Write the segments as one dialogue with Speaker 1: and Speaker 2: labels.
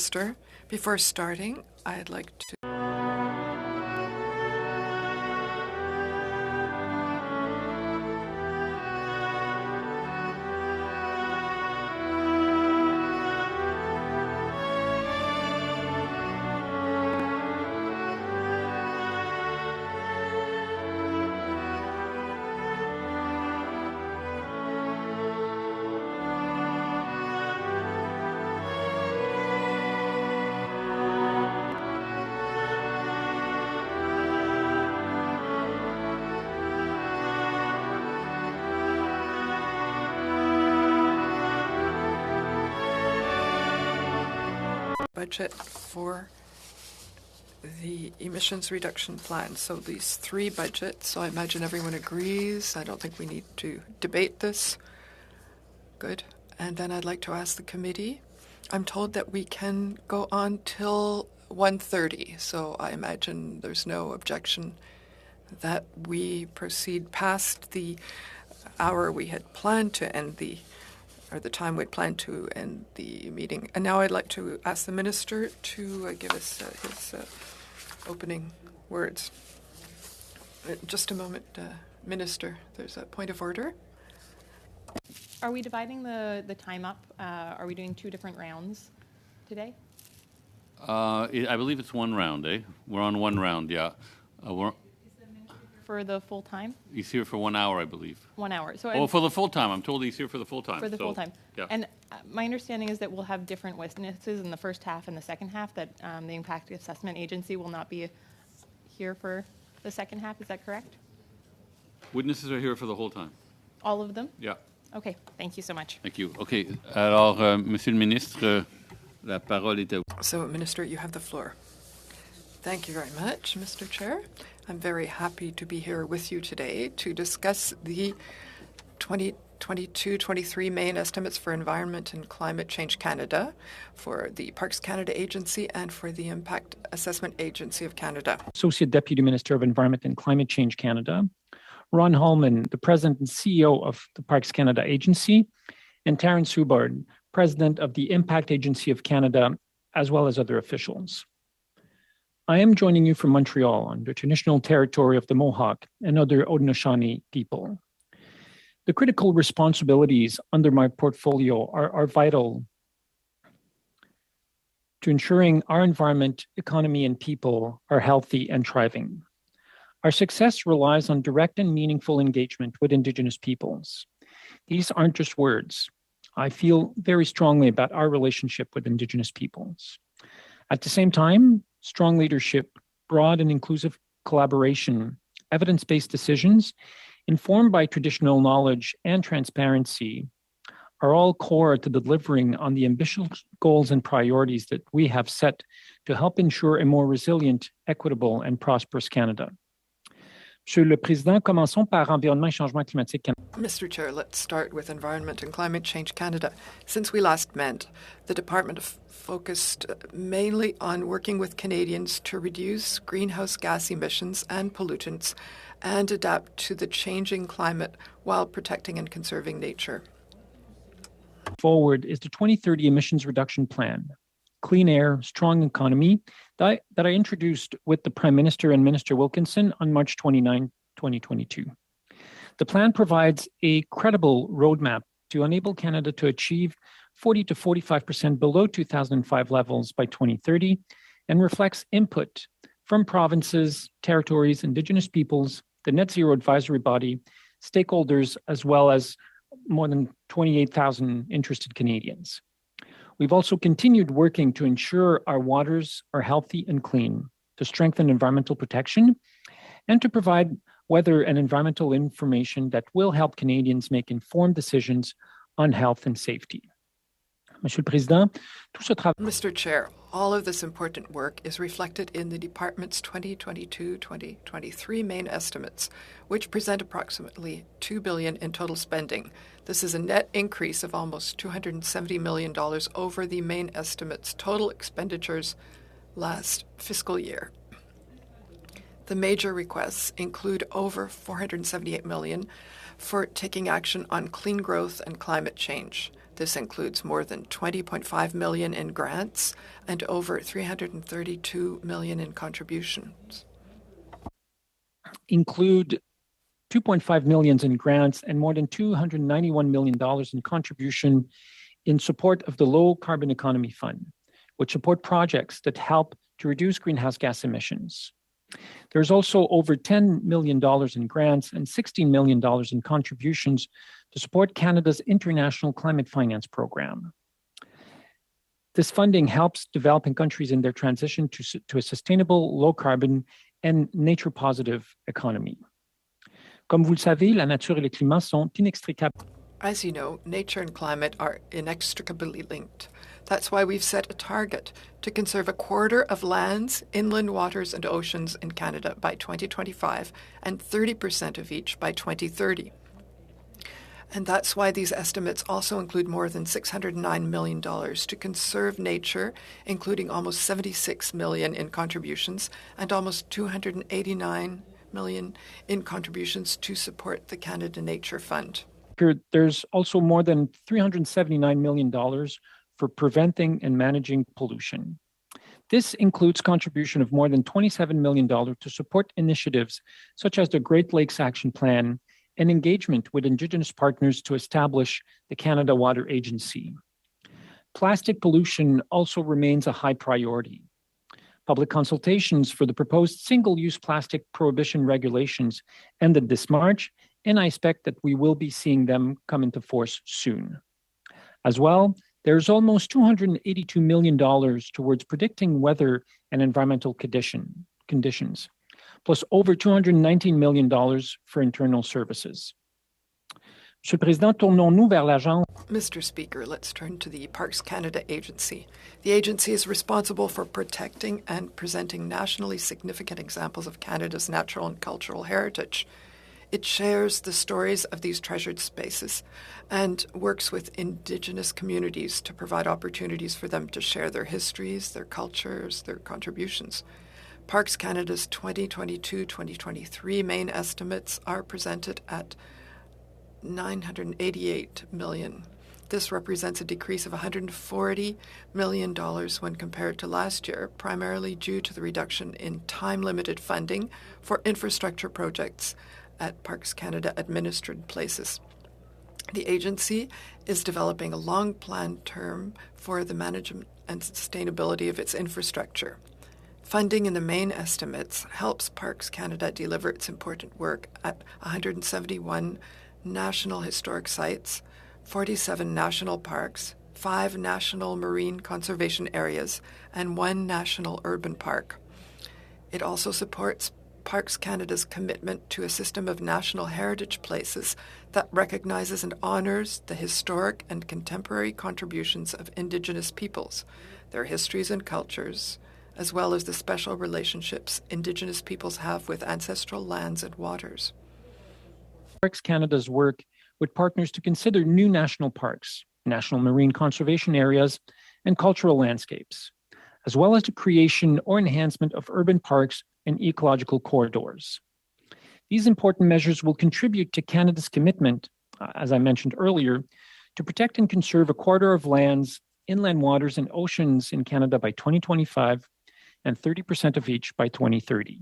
Speaker 1: Minister. Before starting, I'd like to budget for the emissions reduction plan. So these three budgets, so I imagine everyone agrees. I don't think we need to debate this. Good. And then I'd like to ask the committee. I'm told that we can go on till 1:30, so I imagine there's no objection that we proceed past the hour we had planned to end or the time we'd planned to end the meeting. And now I'd like to ask the Minister to give us his opening words. Just a moment, Minister. There's a point of order.
Speaker 2: Are we dividing the time up? Are we doing two different rounds today?
Speaker 3: I believe it's one round, eh? We're on one round, yeah.
Speaker 2: For the full time?
Speaker 3: He's here for 1 hour, I believe.
Speaker 2: 1 hour.
Speaker 3: So for the full time. I'm told he's here for the full time.
Speaker 2: For the full time.
Speaker 3: Yeah.
Speaker 2: And my understanding is that we'll have different witnesses in the first half and the second half, that the Impact Assessment Agency will not be here for the second half. Is that correct?
Speaker 3: Witnesses are here for the whole time.
Speaker 2: All of them?
Speaker 3: Yeah.
Speaker 2: Okay. Thank you so much.
Speaker 3: Thank you. Okay. Alors, Monsieur le Ministre, la parole est à vous.
Speaker 1: So, Minister, you have the floor. Thank you very much, Mr. Chair. I'm very happy to be here with you today to discuss the 2022-23 main estimates for Environment and Climate Change Canada, for the Parks Canada Agency, and for the Impact Assessment Agency of Canada.
Speaker 4: Associate Deputy Minister of Environment and Climate Change Canada, Ron Holman, the President and CEO of the Parks Canada Agency, and Terence Hubbard, President of the Impact Agency of Canada, as well as other officials. I am joining you from Montreal on the traditional territory of the Mohawk and other Haudenosaunee people. The critical responsibilities under my portfolio are vital to ensuring our environment, economy, and people are healthy and thriving. Our success relies on direct and meaningful engagement with Indigenous peoples. These aren't just words. I feel very strongly about our relationship with Indigenous peoples. At the same time, strong leadership, broad and inclusive collaboration, evidence-based decisions, informed by traditional knowledge and transparency, are all core to delivering on the ambitious goals and priorities that we have set to help ensure a more resilient, equitable, and prosperous Canada. Monsieur le Président, commençons par Environnement et Changement climatique Canada.
Speaker 1: Mr. Chair, let's start with Environment and Climate Change Canada. Since we last met, the department focused mainly on working with Canadians to reduce greenhouse gas emissions and pollutants and adapt to the changing climate while protecting and conserving nature.
Speaker 4: Forward is the 2030 Emissions Reduction Plan, Clean Air, Strong Economy, that I introduced with the Prime Minister and Minister Wilkinson on March 29, 2022. The plan provides a credible roadmap to enable Canada to achieve 40 to 45% below 2005 levels by 2030 and reflects input from provinces, territories, Indigenous peoples, the Net Zero Advisory Body, stakeholders, as well as more than 28,000 interested Canadians. We've also continued working to ensure our waters are healthy and clean, to strengthen environmental protection, and to provide weather and environmental information that will help Canadians make informed decisions on health and safety. Monsieur le Président, tout ce travail...
Speaker 1: Mr. Chair, all of this important work is reflected in the Department's 2022-2023 main estimates, which present approximately $2 billion in total spending. This is a net increase of almost $270 million over the main estimate's total expenditures last fiscal year. The major requests include over $478 million for taking action on clean growth and climate change, This includes more than $20.5 million in grants and over $332 million in contributions.
Speaker 4: Include 2.5 million in grants and more than $291 million in contribution in support of the Low Carbon Economy Fund, which support projects that help to reduce greenhouse gas emissions. There's also over $10 million in grants and $16 million in contributions to support Canada's International Climate Finance Program. This funding helps developing countries in their transition to a sustainable, low-carbon, and nature-positive economy. Comme vous le savez, la nature et le climat sont inextricables.
Speaker 1: As you know, nature and climate are inextricably linked. That's why we've set a target to conserve a quarter of lands, inland waters, and oceans in Canada by 2025 and 30% of each by 2030. And that's why these estimates also include more than $609 million to conserve nature, including almost $76 million in contributions and almost $289 million in contributions to support the Canada Nature Fund.
Speaker 4: There's also more than $379 million for preventing and managing pollution. This includes contribution of more than $27 million to support initiatives such as the Great Lakes Action Plan and engagement with Indigenous partners to establish the Canada Water Agency. Plastic pollution also remains a high priority. Public consultations for the proposed single-use plastic prohibition regulations ended this March, and I expect that we will be seeing them come into force soon. As well, there's almost $282 million towards predicting weather and environmental conditions, plus over $219 million for internal services. Monsieur le Président, tournons-nous vers l'agence.
Speaker 1: Mr. Speaker, let's turn to the Parks Canada Agency. The agency is responsible for protecting and presenting nationally significant examples of Canada's natural and cultural heritage. It shares the stories of these treasured spaces and works with Indigenous communities to provide opportunities for them to share their histories, their cultures, their contributions. Parks Canada's 2022-2023 main estimates are presented at $988 million. This represents a decrease of $140 million when compared to last year, primarily due to the reduction in time-limited funding for infrastructure projects at Parks Canada administered places. The agency is developing a long plan term for the management and sustainability of its infrastructure. Funding in the main estimates helps Parks Canada deliver its important work at 171 national historic sites, 47 national parks, 5 national marine conservation areas, and 1 national urban park. It also supports Parks Canada's commitment to a system of national heritage places that recognizes and honors the historic and contemporary contributions of Indigenous peoples, their histories and cultures, as well as the special relationships Indigenous peoples have with ancestral lands and waters.
Speaker 4: Parks Canada's work with partners to consider new national parks, national marine conservation areas, and cultural landscapes, as well as the creation or enhancement of urban parks and ecological corridors. These important measures will contribute to Canada's commitment, as I mentioned earlier, to protect and conserve a quarter of lands, inland waters, and oceans in Canada by 2025 and 30% of each by 2030.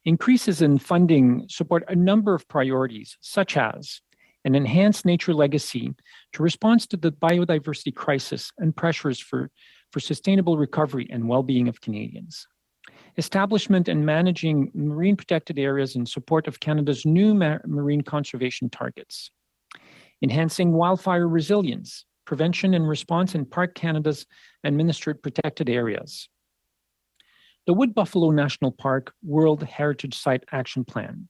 Speaker 4: Increases in funding support a number of priorities, such as an enhanced nature legacy to respond to the biodiversity crisis and pressures for sustainable recovery and well-being of Canadians. Establishment and managing marine protected areas in support of Canada's new marine conservation targets. Enhancing wildfire resilience, prevention and response in Park Canada's administered protected areas. The Wood Buffalo National Park World Heritage Site Action Plan,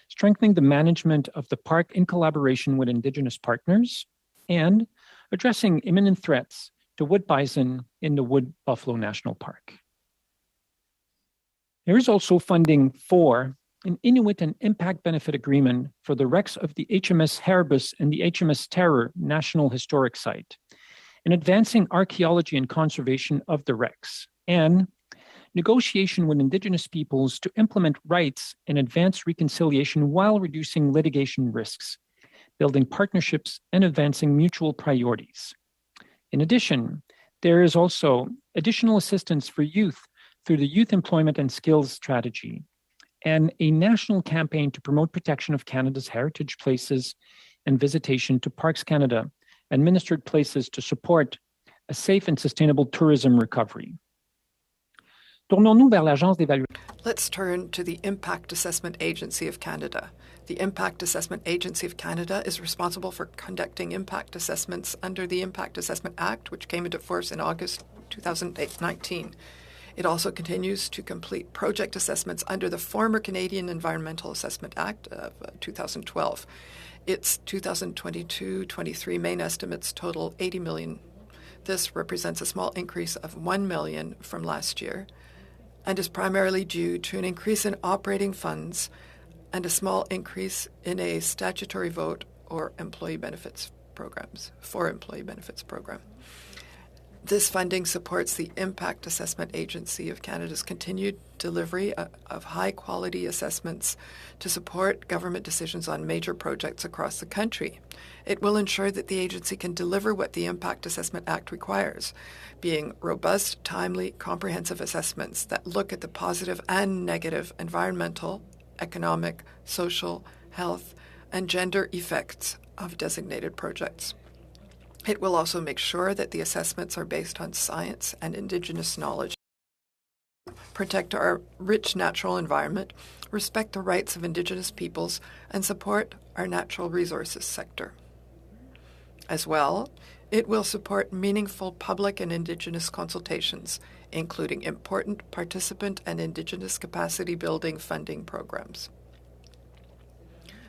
Speaker 4: strengthening the management of the park in collaboration with Indigenous partners, and addressing imminent threats to wood bison in the Wood Buffalo National Park. There is also funding for an Inuit and Impact Benefit Agreement for the wrecks of the HMS Erebus and the HMS Terror National Historic Site, and advancing archaeology and conservation of the wrecks, and negotiation with Indigenous peoples to implement rights and advance reconciliation while reducing litigation risks, building partnerships, and advancing mutual priorities. In addition, there is also additional assistance for youth through the Youth Employment and Skills Strategy and a national campaign to promote protection of Canada's heritage places and visitation to Parks Canada, administered places to support a safe and sustainable tourism recovery. Tournons-nous vers l'Agence d'évaluation.
Speaker 1: Let's turn to the Impact Assessment Agency of Canada. The Impact Assessment Agency of Canada is responsible for conducting impact assessments under the Impact Assessment Act, which came into force in August 2019. It also continues to complete project assessments under the former Canadian Environmental Assessment Act of 2012. Its 2022-23 main estimates total $80 million. This represents a small increase of $1 million from last year and is primarily due to an increase in operating funds and a small increase in a statutory vote or employee benefits programs, for employee benefits program. This funding supports the Impact Assessment Agency of Canada's continued delivery of high-quality assessments to support government decisions on major projects across the country. It will ensure that the agency can deliver what the Impact Assessment Act requires, being robust, timely, comprehensive assessments that look at the positive and negative environmental, economic, social, health, and gender effects of designated projects. It will also make sure that the assessments are based on science and Indigenous knowledge, protect our rich natural environment, respect the rights of Indigenous peoples, and support our natural resources sector. As well, it will support meaningful public and Indigenous consultations, including important participant and Indigenous capacity building funding programs.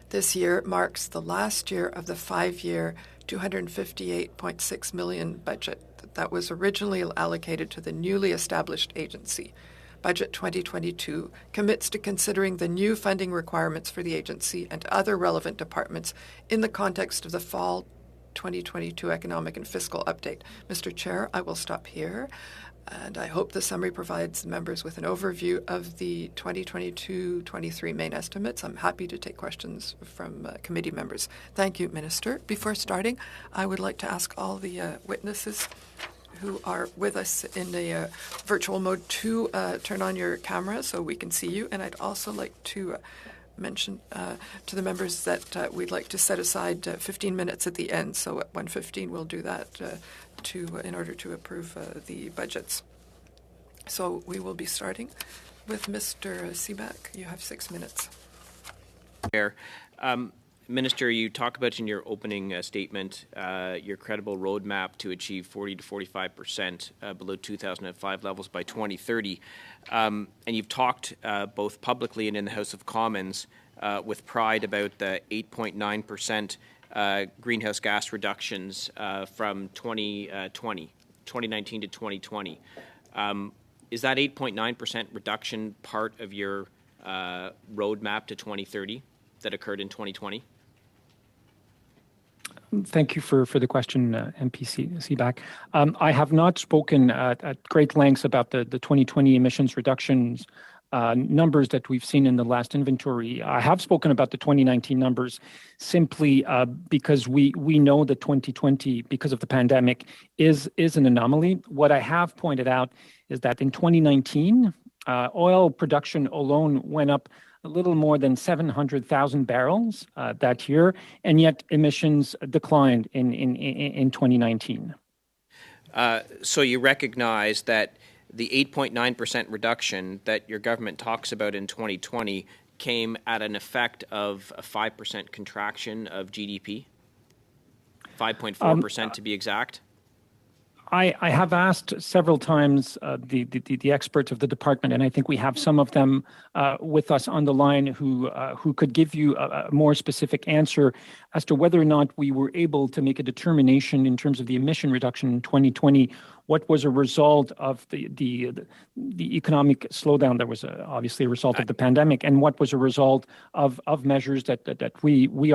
Speaker 1: This year marks the last year of the 5-year $258.6 million budget that was originally allocated to the newly established agency. Budget 2022 commits to considering the new funding requirements for the agency and other relevant departments in the context of the fall 2022 economic and fiscal update. Mr. Chair, I will stop here. And I hope the summary provides members with an overview of the 2022-23 main estimates. I'm happy to take questions from committee members. Thank you, Minister. Before starting, I would like to ask all the witnesses who are with us in the virtual mode to turn on your camera so we can see you. And I'd also like to mention to the members that we'd like to set aside 15 minutes at the end. So at 1:15 we'll do that in order to approve the budgets. So we will be starting with Mr. Seebeck. You have 6 minutes.
Speaker 5: Chair. Minister, you talk about in your opening statement your credible roadmap to achieve 40 to 45% below 2005 levels by 2030. And you've talked both publicly and in the House of Commons with pride about the 8.9% greenhouse gas reductions from 2019 to 2020. Is that 8.9% reduction part of your roadmap to 2030 that occurred in 2020?
Speaker 4: Thank you for the question, MP Seebeck. I have not spoken at great lengths about the 2020 emissions reductions numbers that we've seen in the last inventory. I have spoken about the 2019 numbers simply because we know that 2020, because of the pandemic, is an anomaly. What I have pointed out is that in 2019, oil production alone went up a little more than 700,000 barrels that year, and yet emissions declined in 2019.
Speaker 5: So you recognize that the 8.9% reduction that your government talks about in 2020 came at an effect of a 5% contraction of GDP? 5.4% to be exact?
Speaker 4: I have asked several times the experts of the department, and I think we have some of them with us on the line who could give you a more specific answer as to whether or not we were able to make a determination in terms of the emission reduction in 2020. What was a result of the economic slowdown that was obviously a result of the pandemic, and what was a result of measures that we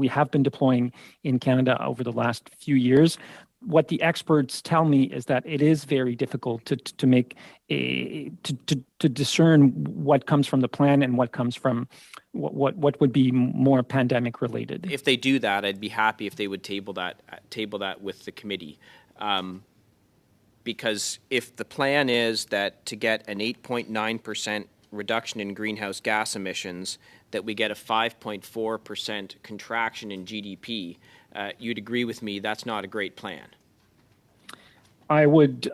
Speaker 4: have been deploying in Canada over the last few years. what the experts tell me is that it is very difficult to make to discern what comes from the plan and what comes from what would be more pandemic related.
Speaker 5: If they do that, I'd be happy if they would table that with the committee. Because if the plan is that to get an 8.9% reduction in greenhouse gas emissions, that we get a 5.4% contraction in GDP, you'd agree with me that's not a great plan.
Speaker 4: I would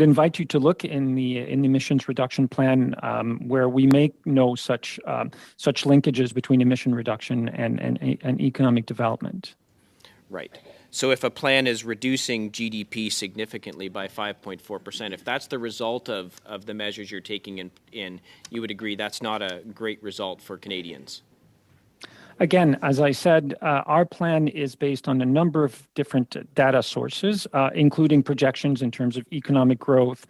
Speaker 4: invite you to look in the emissions reduction plan where we make no such linkages between emission reduction and economic development.
Speaker 5: Right. So if a plan is reducing GDP significantly by 5.4%, if that's the result of the measures you're taking in, you would agree that's not a great result for Canadians?
Speaker 4: Again, as I said, our plan is based on a number of different data sources, including projections in terms of economic growth,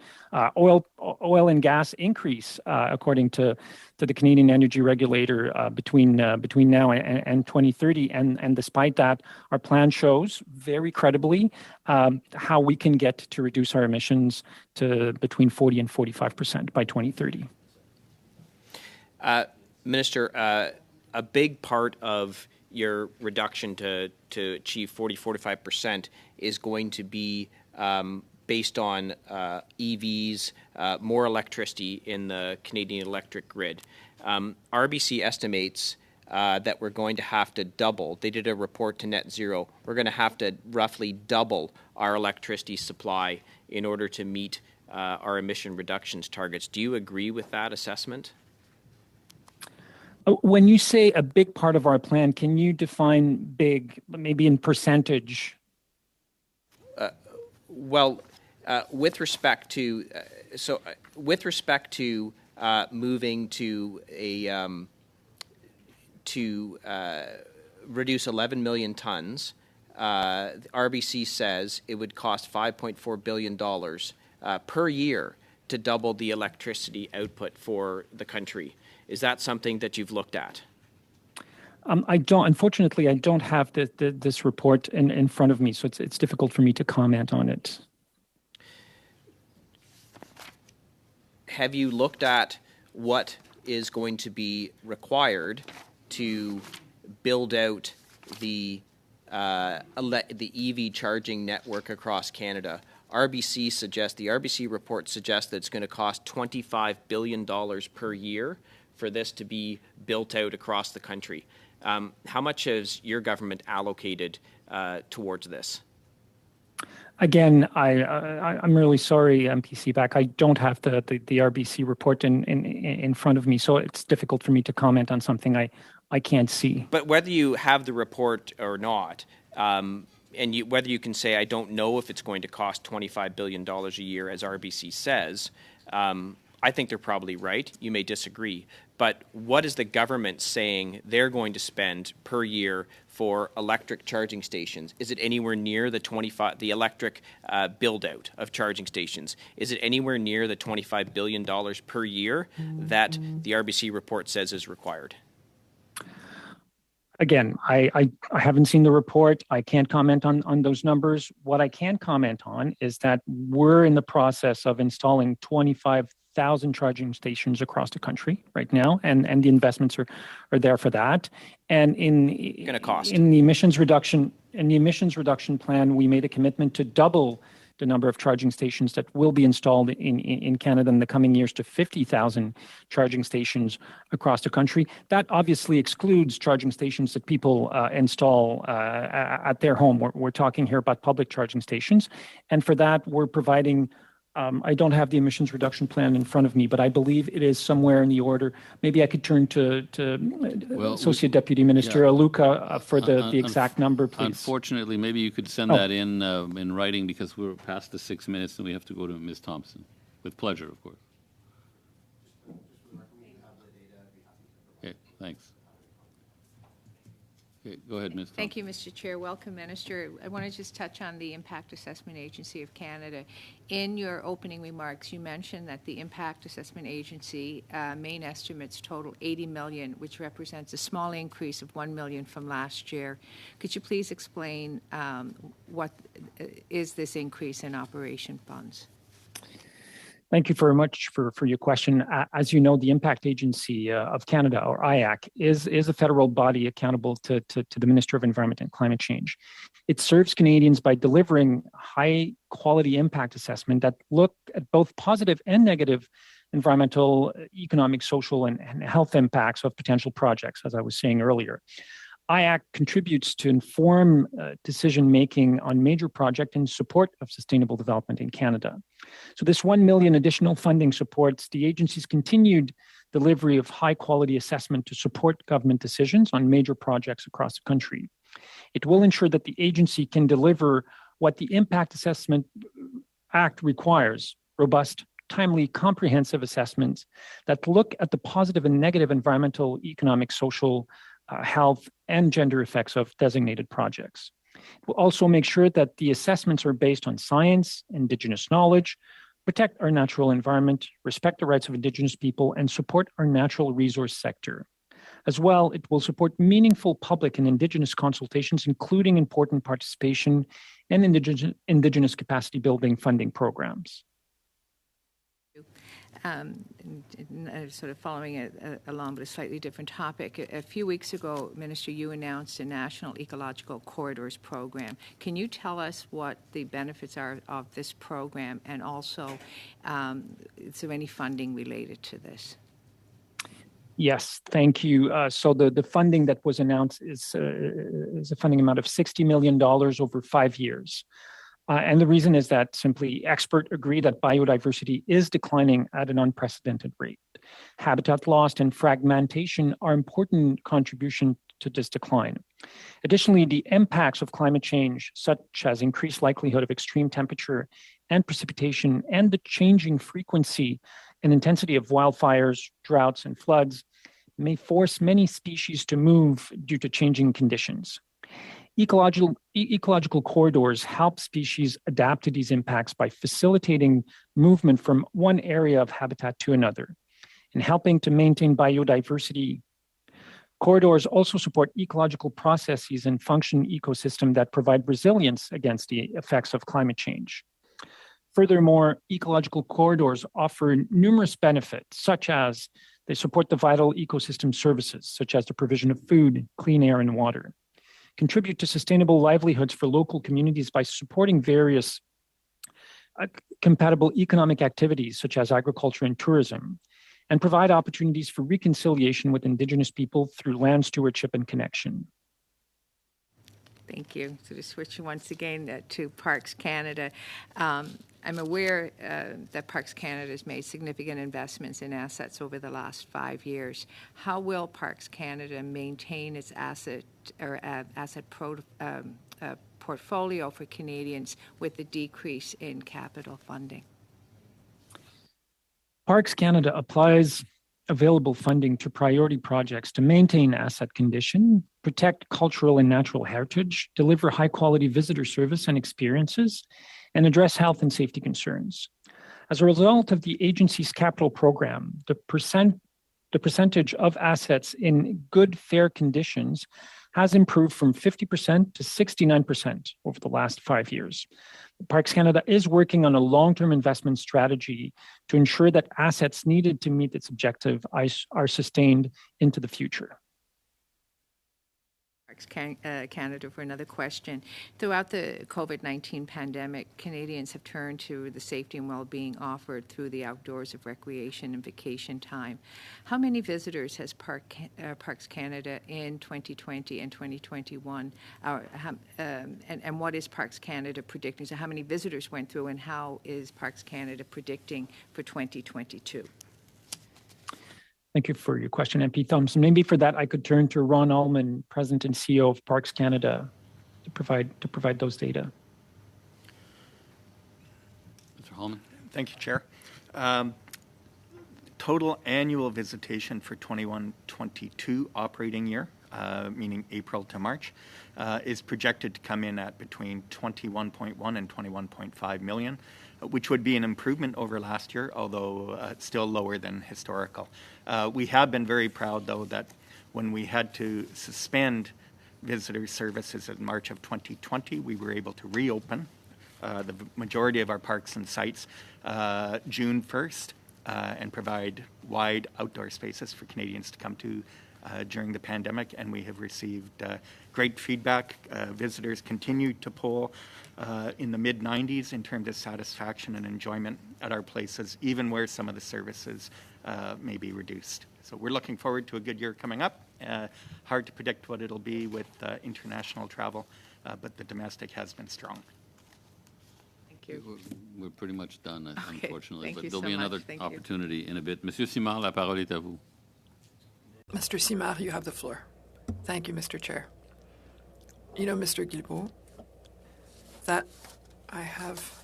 Speaker 4: oil and gas increase, according to the Canadian Energy Regulator, between now and 2030. And despite that, our plan shows very credibly how we can get to reduce our emissions to between 40 and 45% by 2030.
Speaker 5: Minister, a big part of your reduction to achieve 45% is going to be based on EVs, more electricity in the Canadian electric grid. RBC estimates that we're going to have to double. They did a report to Net Zero. We're going to have to roughly double our electricity supply in order to meet our emission reductions targets. Do you agree with that assessment?
Speaker 4: When you say a big part of our plan, can you define big, maybe in percentage?
Speaker 5: With respect to moving to reduce 11 million tons, RBC says it would cost $5.4 billion per year to double the electricity output for the country. Is that something that you've looked at?
Speaker 4: Unfortunately, I don't have this report in front of me, so it's difficult for me to comment on it.
Speaker 5: Have you looked at what is going to be required to build out the EV charging network across Canada? The RBC report suggests that it's going to cost $25 billion per year for this to be built out across the country. How much has your government allocated towards this?
Speaker 4: Again, I'm really sorry, MPC Back. I don't have the RBC report in front of me, so it's difficult for me to comment on something I can't see.
Speaker 5: But whether you have the report or not, and whether you can say, I don't know if it's going to cost $25 billion a year, as RBC says, I think they're probably right. You may disagree. But what is the government saying they're going to spend per year for electric charging stations? Is it anywhere near the electric build-out of charging stations? Is it anywhere near the $25 billion per year that the RBC report says is required?
Speaker 4: Again, I haven't seen the report. I can't comment on those numbers. What I can comment on is that we're in the process of installing 25,000 charging stations across the country right now, and the investments are there for that. And in the emissions reduction plan, we made a commitment to double the number of charging stations that will be installed in Canada in the coming years to 50,000 charging stations across the country. That obviously excludes charging stations that people install at their home. We're talking here about public charging stations. And for that, we're providing, I don't have the emissions reduction plan in front of me, but I believe it is somewhere in the order. Maybe I could turn to Associate Deputy Minister Aluka for the exact number, please.
Speaker 3: Unfortunately, maybe you could send that in writing, because we're past the 6 minutes and we have to go to Ms. Thompson. With pleasure, of course. Okay, thanks. Okay, go ahead, Ms. Thompson.
Speaker 6: Thank you, Mr. Chair. Welcome, Minister. I want to just touch on the Impact Assessment Agency of Canada. In your opening remarks, you mentioned that the Impact Assessment Agency main estimates total $80 million, which represents a small increase of $1 million from last year. Could you please explain what is this increase in operation funds?
Speaker 4: Thank you very much for your question. As you know, the Impact Agency of Canada, or IAC, is a federal body accountable to the Minister of Environment and Climate Change. It serves Canadians by delivering high-quality impact assessment that look at both positive and negative environmental, economic, social, and health impacts of potential projects, as I was saying earlier. IAC contributes to inform decision-making on major projects in support of sustainable development in Canada. So this $1 million additional funding supports the agency's continued delivery of high-quality assessment to support government decisions on major projects across the country. It will ensure that the agency can deliver what the Impact Assessment Act requires: robust, timely, comprehensive assessments that look at the positive and negative environmental, economic, social, health, and gender effects of designated projects. We'll also make sure that the assessments are based on science, Indigenous knowledge, protect our natural environment, respect the rights of Indigenous people, and support our natural resource sector. As well, it will support meaningful public and Indigenous consultations, including important participation in Indigenous capacity building funding programs.
Speaker 6: Sort of following along, but a slightly different topic. A few weeks ago, Minister, you announced a National Ecological Corridors program. Can you tell us what the benefits are of this program, and also is there any funding related to this?
Speaker 4: Yes, thank you. So the funding that was announced is a funding amount of $60 million over 5 years. And the reason is that simply experts agree that biodiversity is declining at an unprecedented rate. Habitat loss and fragmentation are important contributions to this decline. Additionally, the impacts of climate change, such as increased likelihood of extreme temperature and precipitation, and the changing frequency and intensity of wildfires, droughts, and floods, may force many species to move due to changing conditions. Ecological corridors help species adapt to these impacts by facilitating movement from one area of habitat to another and helping to maintain biodiversity. Corridors also support ecological processes and function ecosystem that provide resilience against the effects of climate change. Furthermore, ecological corridors offer numerous benefits, such as they support the vital ecosystem services, such as the provision of food, clean air, and water, contribute to sustainable livelihoods for local communities by supporting various compatible economic activities, such as agriculture and tourism, and provide opportunities for reconciliation with Indigenous people through land stewardship and connection.
Speaker 6: Thank you. So to switch once again to Parks Canada, I'm aware that Parks Canada has made significant investments in assets over the last 5 years. How will Parks Canada maintain its asset portfolio for Canadians with the decrease in capital funding?
Speaker 4: Parks Canada applies available funding to priority projects to maintain asset condition, protect cultural and natural heritage, deliver high-quality visitor service and experiences, and address health and safety concerns. As a result of the agency's capital program, the percentage of assets in good, fair conditions has improved from 50% to 69% over the last 5 years. Parks Canada is working on a long-term investment strategy to ensure that assets needed to meet its objective are sustained into the future.
Speaker 6: Parks Canada for another question. Throughout the COVID-19 pandemic, Canadians have turned to the safety and well-being offered through the outdoors of recreation and vacation time. How many visitors has Parks Canada in 2020 and 2021? And what is Parks Canada predicting? So how many visitors went through, and how is Parks Canada predicting for 2022?
Speaker 4: Thank you for your question, MP Thompson. Maybe for that, I could turn to Ron Allman, President and CEO of Parks Canada, to provide those data.
Speaker 3: Mr. Hallman.
Speaker 7: Thank you, Chair. Total annual visitation for 21-22 operating year meaning April to March, is projected to come in at between 21.1 and 21.5 million, which would be an improvement over last year, although still lower than historical. We have been very proud, though, that when we had to suspend visitor services in March of 2020, we were able to reopen the majority of our parks and sites June 1st and provide wide outdoor spaces for Canadians to come to during the pandemic, and we have received great feedback. Visitors continue to poll in the mid-90s in terms of satisfaction and enjoyment at our places, even where some of the services may be reduced. So we're looking forward to a good year coming up. Hard to predict what it'll be with international travel, but the domestic has been strong.
Speaker 6: Thank you.
Speaker 3: We're pretty much done, unfortunately,
Speaker 6: thank
Speaker 3: but
Speaker 6: you
Speaker 3: there'll
Speaker 6: so
Speaker 3: be
Speaker 6: much.
Speaker 3: another
Speaker 6: Thank you.
Speaker 3: opportunity in a bit. Monsieur Simard, la parole est à vous.
Speaker 1: Mr. Simard, you have the floor. Thank you, Mr. Chair. You know, Mr. Guilbeault, that I have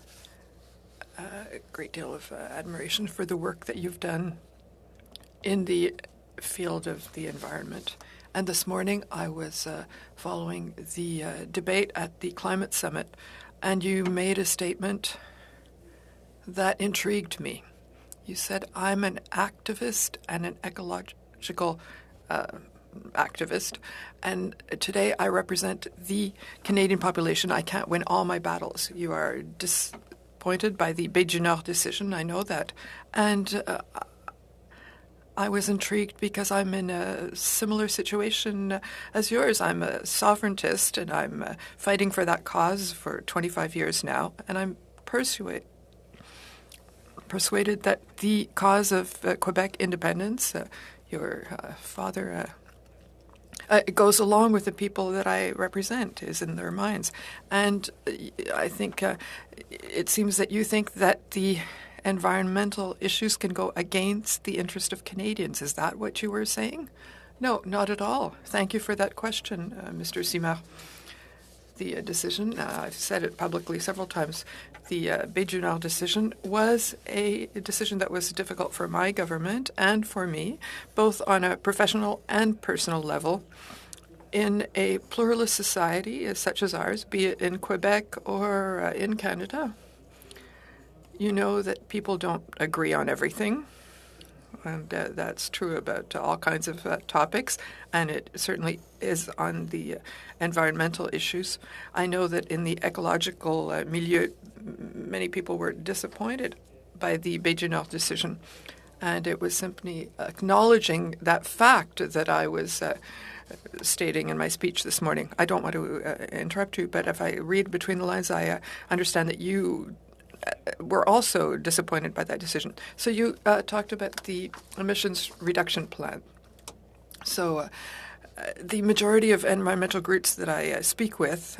Speaker 1: a great deal of admiration for the work that you've done in the field of the environment. And this morning I was following the debate at the Climate Summit, and you made a statement that intrigued me. You said, I'm an activist and an ecological activist, and today I represent the Canadian population. I can't win all my battles. You are disappointed by the Baie du Nord decision, I know that. And I was intrigued because I'm in a similar situation as yours. I'm a sovereigntist, and I'm fighting for that cause for 25 years now, and I'm persuaded that the cause of Quebec independence, your father, it goes along with the people that I represent, is in their minds. And I think it seems that you think that the environmental issues can go against the interest of Canadians. Is that what you were saying? No, not at all. Thank you for that question, Mr. Simard. The decision, I've said it publicly several times, the Baie du Nord decision was a decision that was difficult for my government and for me, both on a professional and personal level. In a pluralist society such as ours, be it in Quebec or in Canada, you know that people don't agree on everything. And that's true about all kinds of topics, and it certainly is on the environmental issues. I know that in the ecological milieu, many people were disappointed by the Baie du Nord decision, and it was simply acknowledging that fact that I was stating in my speech this morning. I don't want to interrupt you, but if I read between the lines, I understand that you were also disappointed by that decision. So you talked about the emissions reduction plan. So the majority of environmental groups that I speak with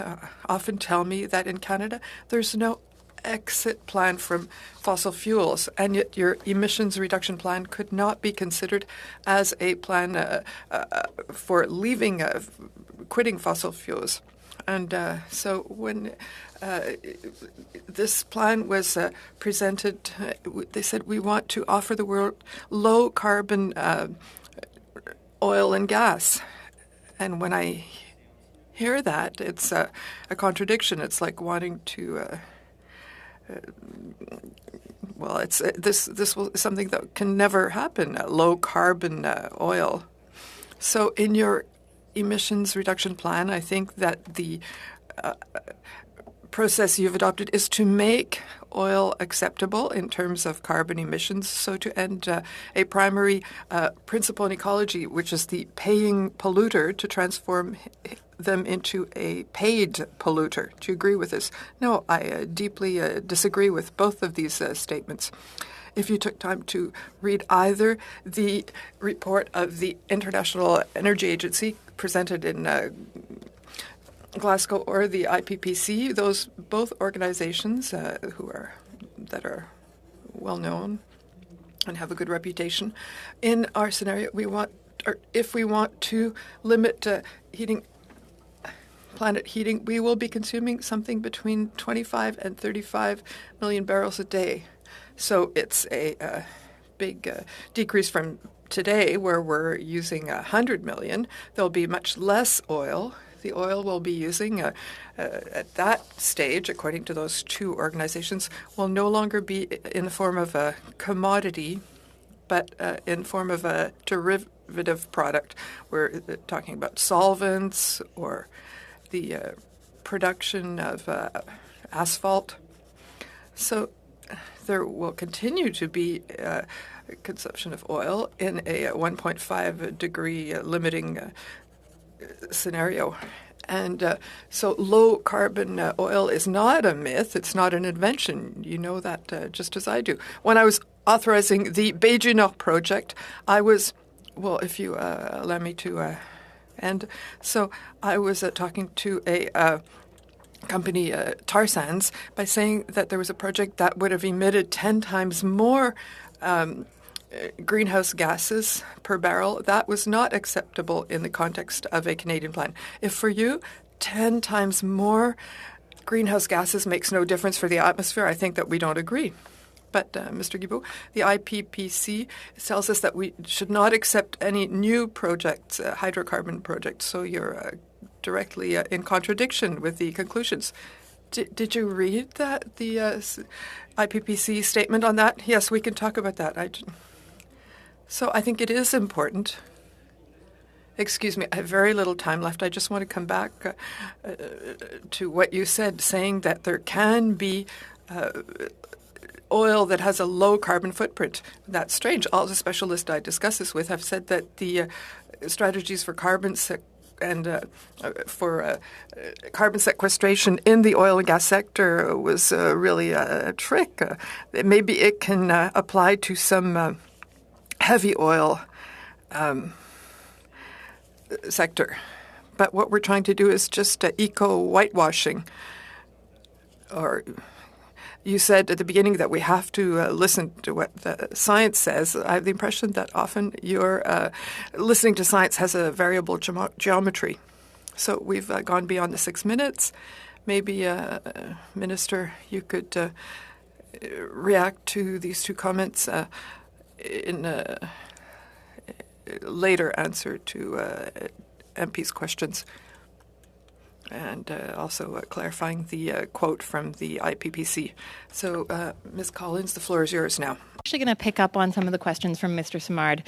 Speaker 1: often tell me that in Canada there's no exit plan from fossil fuels, and yet your emissions reduction plan could not be considered as a plan for leaving, quitting fossil fuels. And so when this plan was presented, they said, we want to offer the world low-carbon oil and gas. And when I hear that, it's a contradiction. It's like wanting to... well, it's this will something that can never happen, low-carbon oil. So in your emissions reduction plan, I think that the process you've adopted is to make oil acceptable in terms of carbon emissions, so to end a primary principle in ecology, which is the paying polluter, to transform them into a paid polluter. Do you agree with this? No, I deeply disagree with both of these statements. If you took time to read either the report of the International Energy Agency presented in Glasgow or the IPCC, those both organizations that are well known and have a good reputation, in our scenario, if we want to limit planet heating, we will be consuming something between 25 and 35 million barrels a day. So it's a big decrease from today, where we're using 100 million, there'll be much less oil. The oil we'll be using at that stage, according to those two organizations, will no longer be in the form of a commodity, but in form of a derivative product. We're talking about solvents or the production of asphalt. So there will continue to be consumption of oil in a 1.5 degree limiting scenario. And so low carbon oil is not a myth. It's not an invention. You know that just as I do. When I was authorizing the Baie du Nord project, I was, well, if you allow me to end. So I was talking to a company, Tar Sands, by saying that there was a project that would have emitted 10 times more greenhouse gases per barrel. That was not acceptable in the context of a Canadian plan. If for you, 10 times more greenhouse gases makes no difference for the atmosphere, I think that we don't agree. But, Mr. Guilbeault, the IPPC tells us that we should not accept any new projects, hydrocarbon projects. So you're directly in contradiction with the conclusions. Did you read that, the IPPC statement on that? Yes, we can talk about that. So I think it is important. Excuse me, I have very little time left. I just want to come back to what you said, saying that there can be oil that has a low carbon footprint. That's strange. All the specialists I discuss this with have said that the strategies for carbon carbon sequestration in the oil and gas sector was really a trick. Maybe it can apply to some heavy oil sector. But what we're trying to do is just eco-whitewashing. Or you said at the beginning that we have to listen to what the science says. I have the impression that often your listening to science has a variable geometry. So we've gone beyond the 6 minutes. Maybe, Minister, you could react to these two comments in a later answer to MP's questions. And also clarifying the quote from the IPPC. So, Ms. Collins, the floor is yours now.
Speaker 2: Actually going to pick up on some of the questions from Mr. Simard.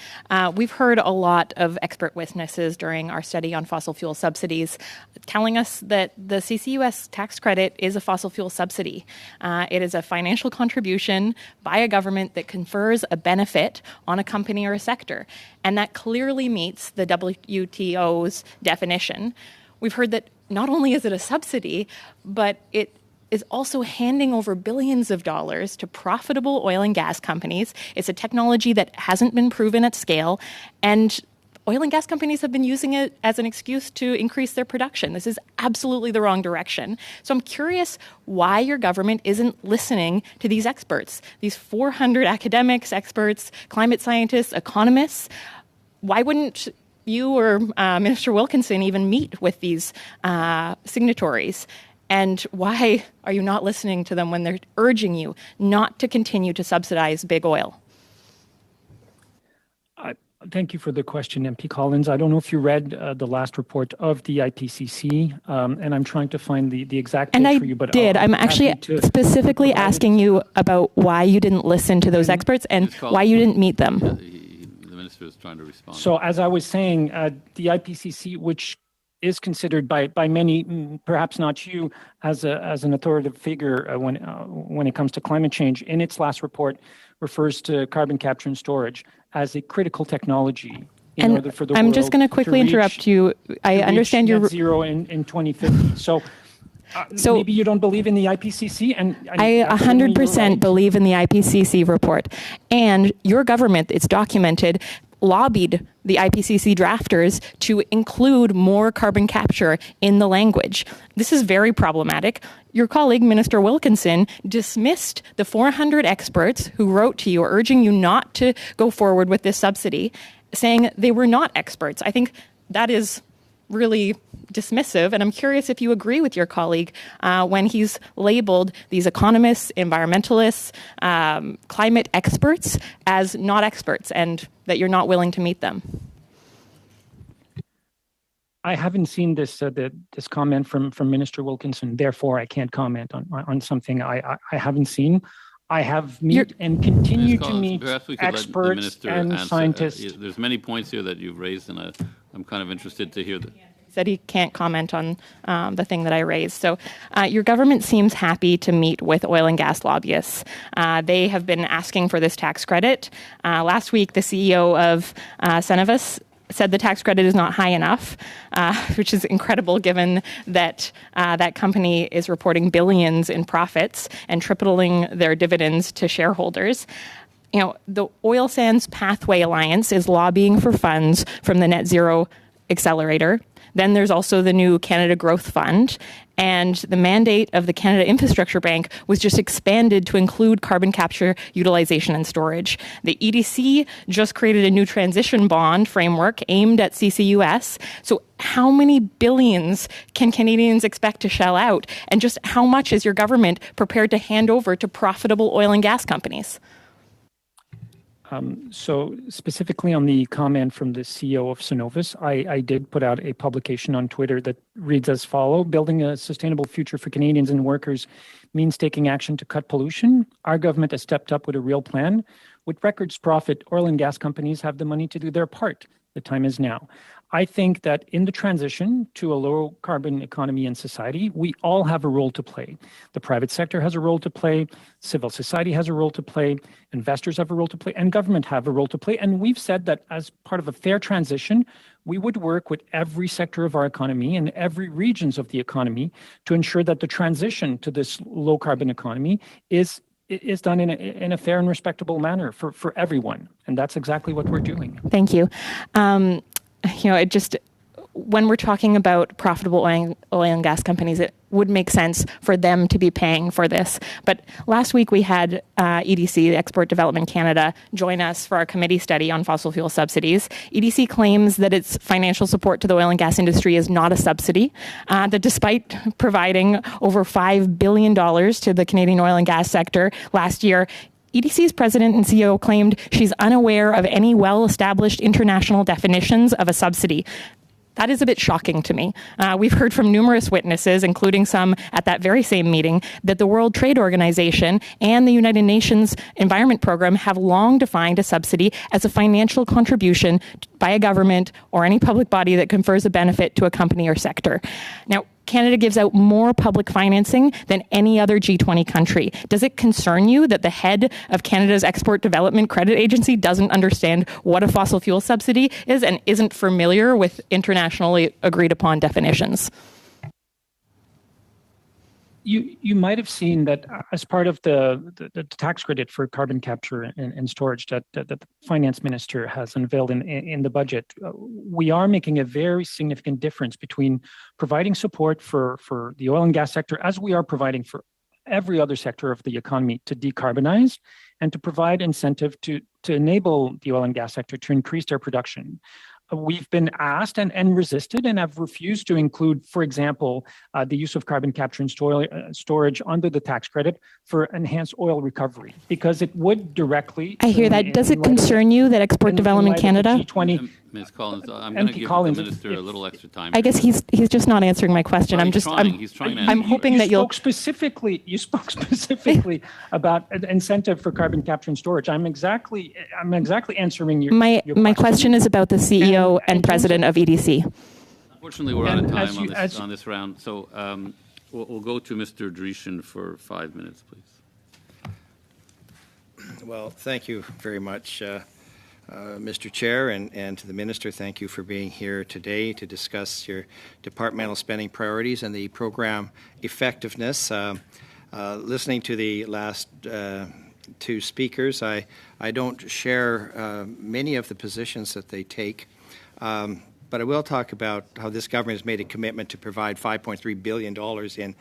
Speaker 2: We've heard a lot of expert witnesses during our study on fossil fuel subsidies telling us that the CCUS tax credit is a fossil fuel subsidy. It is a financial contribution by a government that confers a benefit on a company or a sector, and that clearly meets the WTO's definition. We've heard that not only is it a subsidy, but it is also handing over billions of dollars to profitable oil and gas companies. It's a technology that hasn't been proven at scale, and oil and gas companies have been using it as an excuse to increase their production. This is absolutely the wrong direction. So I'm curious why your government isn't listening to these experts, these 400 academics, experts, climate scientists, economists. Why wouldn't you or Minister Wilkinson even meet with these signatories? And why are you not listening to them when they're urging you not to continue to subsidize big oil?
Speaker 4: Thank you for the question, MP Collins. I don't know if you read the last report of the IPCC, and I'm trying to find the exact page for you. But
Speaker 2: did. I'm actually specifically asking you about why you didn't listen to those experts and why you didn't meet them.
Speaker 3: The minister is trying to respond.
Speaker 4: So as I was saying, the IPCC, which is considered by many, perhaps not you, as an authoritative figure when it comes to climate change, in its last report refers to carbon capture and storage as a critical technology in order for the world.
Speaker 2: I'm just going to quickly interrupt you. I understand
Speaker 4: your net zero in 2050. So maybe you don't believe in the IPCC, and
Speaker 2: I 100% believe in the IPCC report. And your government, it's documented, lobbied the IPCC drafters to include more carbon capture in the language. This is very problematic. Your colleague, Minister Wilkinson, dismissed the 400 experts who wrote to you urging you not to go forward with this subsidy, saying they were not experts. I think that is really dismissive, and I'm curious if you agree with your colleague when he's labeled these economists, environmentalists, climate experts as not experts, and that you're not willing to meet them.
Speaker 4: I haven't seen this this comment from Minister Wilkinson. Therefore, I can't comment on something I haven't seen. I have and continue to meet experts and scientists.
Speaker 3: There's many points here that you've raised, and I'm kind of interested to hear that.
Speaker 2: Said he can't comment on the thing that I raised. So your government seems happy to meet with oil and gas lobbyists. They have been asking for this tax credit. Last week, the CEO of Cenovus said the tax credit is not high enough, which is incredible given that that company is reporting billions in profits and tripling their dividends to shareholders. You know, the Oil Sands Pathway Alliance is lobbying for funds from the Net Zero Accelerator. Then there's also the new Canada Growth Fund, and the mandate of the Canada Infrastructure Bank was just expanded to include carbon capture, utilization, and storage. The EDC just created a new transition bond framework aimed at CCUS. So how many billions can Canadians expect to shell out? And just how much is your government prepared to hand over to profitable oil and gas companies?
Speaker 4: So specifically on the comment from the CEO of Cenovus, I did put out a publication on Twitter that reads as follows: building a sustainable future for Canadians and workers means taking action to cut pollution. Our government has stepped up with a real plan. With records profit, oil and gas companies have the money to do their part. The time is now. I think that in the transition to a low carbon economy and society, we all have a role to play. The private sector has a role to play, civil society has a role to play, investors have a role to play, and government have a role to play. And we've said that as part of a fair transition, we would work with every sector of our economy and every regions of the economy to ensure that the transition to this low carbon economy is done in a fair and respectable manner for everyone. And that's exactly what we're doing.
Speaker 2: Thank you. You know, when we're talking about profitable oil and gas companies, it would make sense for them to be paying for this. But last week we had EDC, Export Development Canada, join us for our committee study on fossil fuel subsidies. EDC claims that its financial support to the oil and gas industry is not a subsidy, that despite providing over $5 billion to the Canadian oil and gas sector last year, EDC's president and CEO claimed she's unaware of any well-established international definitions of a subsidy. That is a bit shocking to me. We've heard from numerous witnesses, including some at that very same meeting, that the World Trade Organization and the United Nations Environment Program have long defined a subsidy as a financial contribution by a government or any public body that confers a benefit to a company or sector. Now, Canada gives out more public financing than any other G20 country. Does it concern you that the head of Canada's Export Development Credit Agency doesn't understand what a fossil fuel subsidy is and isn't familiar with internationally agreed upon definitions?
Speaker 4: You might have seen that as part of the tax credit for carbon capture and storage that the finance minister has unveiled in the budget, we are making a very significant difference between providing support for the oil and gas sector, as we are providing for every other sector of the economy to decarbonize, and to provide incentive to enable the oil and gas sector to increase their production. We've been asked and resisted and have refused to include, for example, the use of carbon capture and storage under the tax credit for enhanced oil recovery, because it would directly...
Speaker 2: I hear that. Does it concern you that Export Development Canada...
Speaker 3: Ms. Collins, I'm going to give the minister a little extra time.
Speaker 2: I guess he's just not answering my question.
Speaker 3: Well,
Speaker 2: I'm hoping that you'll...
Speaker 4: You spoke specifically about an incentive for carbon capture and storage. I'm exactly answering your
Speaker 2: My
Speaker 4: question.
Speaker 2: question is about the CEO and president of EDC.
Speaker 3: Unfortunately, we're out of time on this round, so we'll go to Mr. Dreeshen for 5 minutes, please.
Speaker 8: Well, thank you very much, Mr. Chair, and to the Minister, thank you for being here today to discuss your departmental spending priorities and the program effectiveness. Listening to the last two speakers, I don't share many of the positions that they take. but I will talk about how this government has made a commitment to provide $5.3 billion in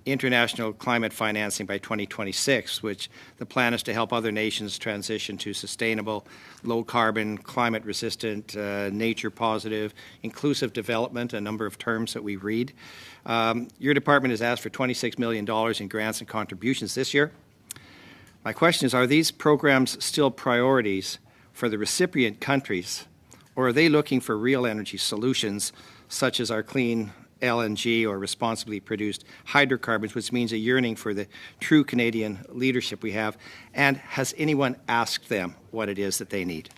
Speaker 8: international climate financing by 2026, which the plan is to help other nations transition to sustainable, low-carbon, climate-resistant, nature-positive, inclusive development, a number of terms that we read. Your department has asked for $26 million in grants and contributions this year. My question is, are these programs still priorities for the recipient countries, or are they looking for real energy solutions, such as our clean LNG or responsibly produced hydrocarbons, which means a yearning for the true Canadian leadership we have? And has anyone asked them what it is that they need?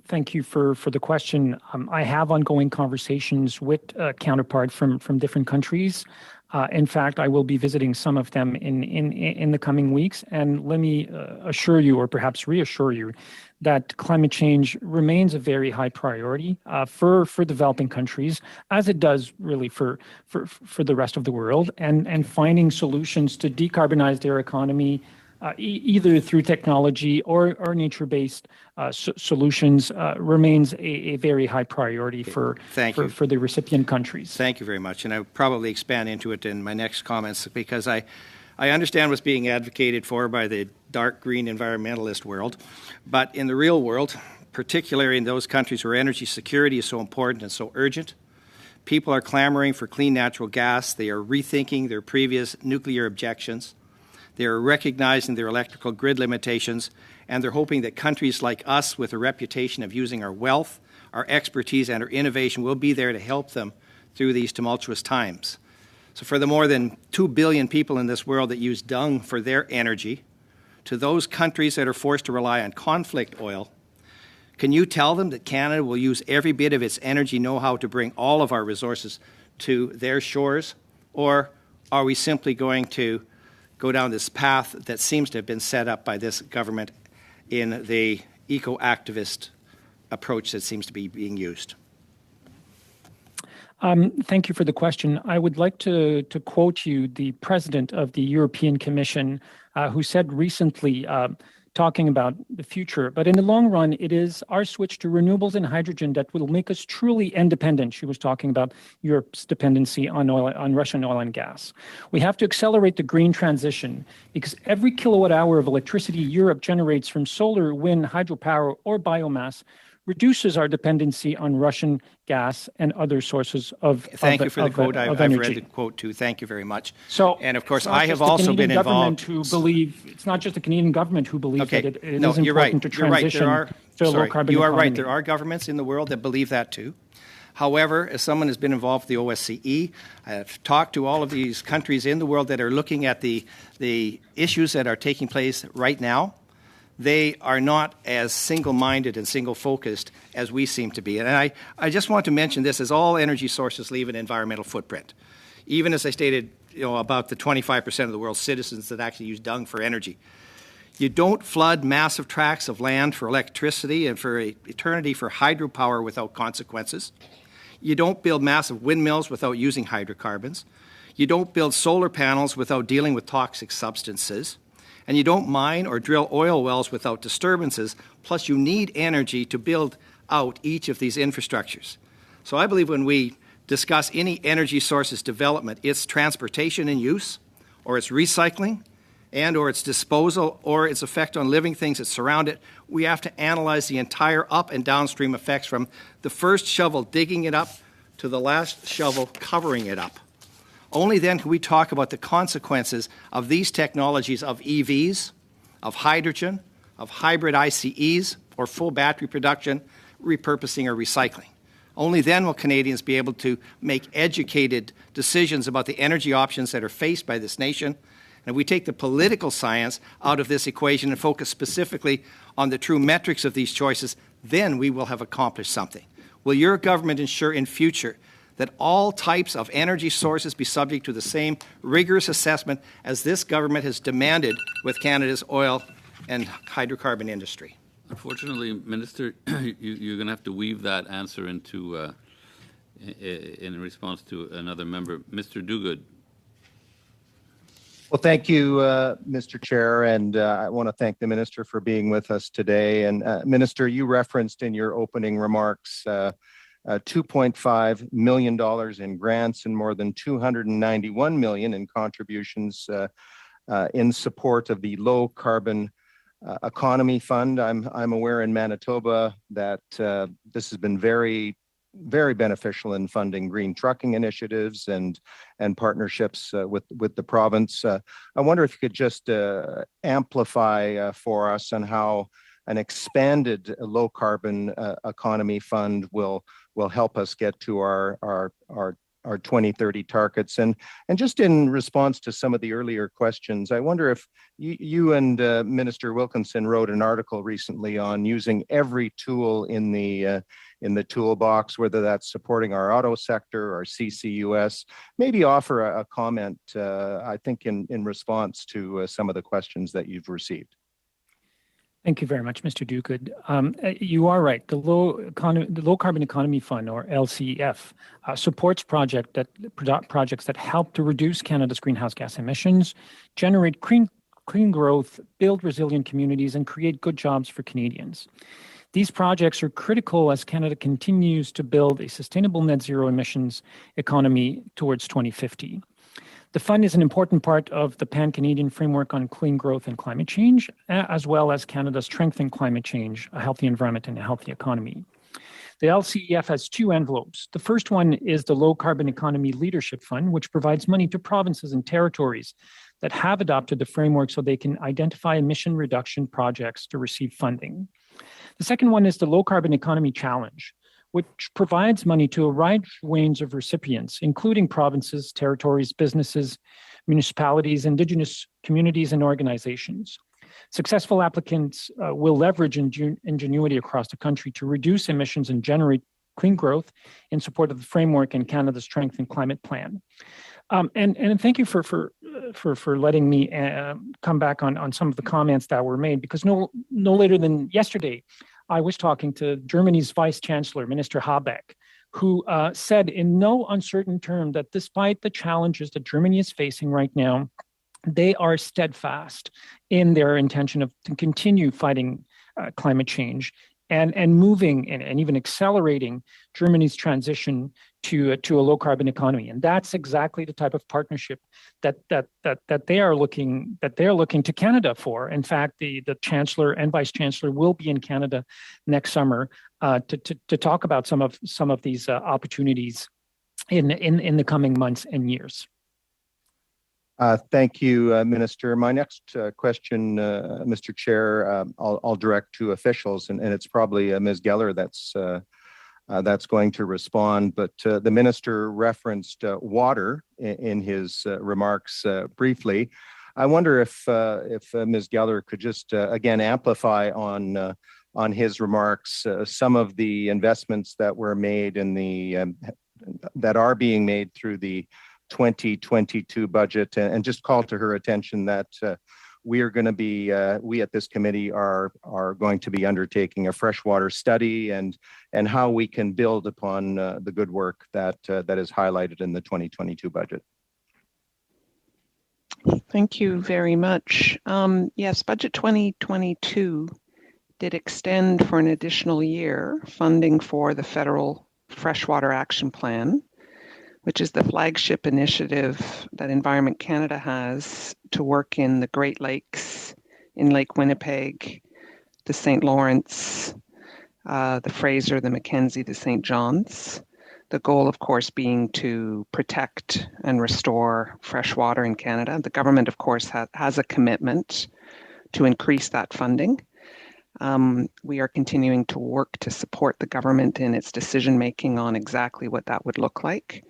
Speaker 4: Thank you for the question. I have ongoing conversations with counterparts from different countries. In fact, I will be visiting some of them in the coming weeks. And let me assure you, or perhaps reassure you, that climate change remains a very high priority for developing countries, as it does really for the rest of the world. And finding solutions to decarbonize their economy, either through technology or nature-based solutions, remains a very high priority for the recipient countries.
Speaker 8: Thank you very much. And I'll probably expand into it in my next comments, because I understand what's being advocated for by the dark green environmentalist world. But in the real world, particularly in those countries where energy security is so important and so urgent, people are clamoring for clean natural gas. They are rethinking their previous nuclear objections. They are recognizing their electrical grid limitations, and they're hoping that countries like us, with a reputation of using our wealth, our expertise, and our innovation, will be there to help them through these tumultuous times. So for the more than 2 billion people in this world that use dung for their energy, to those countries that are forced to rely on conflict oil, can you tell them that Canada will use every bit of its energy know-how to bring all of our resources to their shores? Or are we simply going to go down this path that seems to have been set up by this government in the eco-activist approach that seems to be being used?
Speaker 4: Thank you for the question. I would like to quote you the president of the European Commission, who said recently, talking about the future, but in the long run, it is our switch to renewables and hydrogen that will make us truly independent. She was talking about Europe's dependency on Russian oil and gas. We have to accelerate the green transition, because every kilowatt hour of electricity Europe generates from solar, wind, hydropower, or biomass reduces our dependency on Russian gas and other sources of energy.
Speaker 8: Thank you for the quote. I've read the quote too. Thank you very much. So, and of course, I have also been involved.
Speaker 4: It's not just the Canadian government who believes that it is
Speaker 8: you're
Speaker 4: important to transition to a low-carbon
Speaker 8: You are
Speaker 4: economy.
Speaker 8: right. There are governments in the world that believe that too. However, as someone who's been involved with the OSCE, I have talked to all of these countries in the world that are looking at the issues that are taking place right now. They are not as single-minded and single-focused as we seem to be. And I just want to mention this, as all energy sources leave an environmental footprint. Even as I stated, about the 25% of the world's citizens that actually use dung for energy. You don't flood massive tracts of land for electricity and for eternity for hydropower without consequences. You don't build massive windmills without using hydrocarbons. You don't build solar panels without dealing with toxic substances. And you don't mine or drill oil wells without disturbances. Plus, you need energy to build out each of these infrastructures. So I believe when we discuss any energy sources development, its transportation and use, or its recycling, and or its disposal, or its effect on living things that surround it, we have to analyze the entire up and downstream effects, from the first shovel digging it up to the last shovel covering it up. Only then can we talk about the consequences of these technologies, of EVs, of hydrogen, of hybrid ICEs, or full battery production, repurposing, or recycling. Only then will Canadians be able to make educated decisions about the energy options that are faced by this nation. And if we take the political science out of this equation and focus specifically on the true metrics of these choices, then we will have accomplished something. Will your government ensure in future that all types of energy sources be subject to the same rigorous assessment as this government has demanded with Canada's oil and hydrocarbon industry?
Speaker 3: Unfortunately, Minister, you're going to have to weave that answer into in response to another member. Mr. Duguid.
Speaker 9: Well, thank you, Mr. Chair, and I want to thank the Minister for being with us today. And Minister, you referenced in your opening remarks $2.5 million in grants and more than $291 million in contributions in support of the Low Carbon Economy Fund. I'm aware in Manitoba that this has been very beneficial in funding green trucking initiatives and partnerships with the province. I wonder if you could just amplify for us on how an expanded low carbon economy fund will help us get to our 2030 targets. And just in response to some of the earlier questions, I wonder if you and Minister Wilkinson wrote an article recently on using every tool in the toolbox, whether that's supporting our auto sector or CCUS. Maybe offer a comment, I think, in response to some of the questions that you've received.
Speaker 4: Thank you very much, Mr. Duguid. You are right. The Low Carbon Economy Fund, or LCEF, supports projects that help to reduce Canada's greenhouse gas emissions, generate clean growth, build resilient communities, and create good jobs for Canadians. These projects are critical as Canada continues to build a sustainable net zero emissions economy towards 2050. The fund is an important part of the Pan-Canadian Framework on Clean Growth and Climate Change, as well as Canada's Strength in Climate Change, a healthy environment and a healthy economy. The LCEF has two envelopes. The first one is the Low Carbon Economy Leadership Fund, which provides money to provinces and territories that have adopted the framework so they can identify emission reduction projects to receive funding. The second one is the Low Carbon Economy Challenge, which provides money to a wide range of recipients, including provinces, territories, businesses, municipalities, Indigenous communities, and organizations. Successful applicants will leverage ingenuity across the country to reduce emissions and generate clean growth in support of the framework and Canada's Strength and Climate Plan. And thank you for letting me come back on some of the comments that were made, because no later than yesterday, I was talking to Germany's Vice Chancellor, Minister Habeck, who said in no uncertain term that despite the challenges that Germany is facing right now, they are steadfast in their intention to continue fighting climate change and moving and even accelerating Germany's transition to a low carbon economy. And that's exactly the type of partnership that they are looking to Canada for. In fact, the Chancellor and Vice Chancellor will be in Canada next summer to talk about some of these opportunities in the coming months and years.
Speaker 9: Thank you, Minister. My next question, Mr. Chair, I'll direct to officials, and it's probably Ms. Geller that's going to respond. But the Minister referenced water in his remarks briefly. I wonder if Ms. Geller could just again amplify on his remarks some of the investments that were made that are being made through the 2022 budget, and just call to her attention that we at this committee are going to be undertaking a freshwater study and how we can build upon the good work that is highlighted in the 2022 budget.
Speaker 10: Thank you very much. Yes, Budget 2022 did extend for an additional year funding for the Federal Freshwater Action Plan, which is the flagship initiative that Environment Canada has to work in the Great Lakes, in Lake Winnipeg, the St. Lawrence, the Fraser, the Mackenzie, the St. John's. The goal, of course, being to protect and restore fresh water in Canada. The government, of course, has a commitment to increase that funding. We are continuing to work to support the government in its decision-making on exactly what that would look like.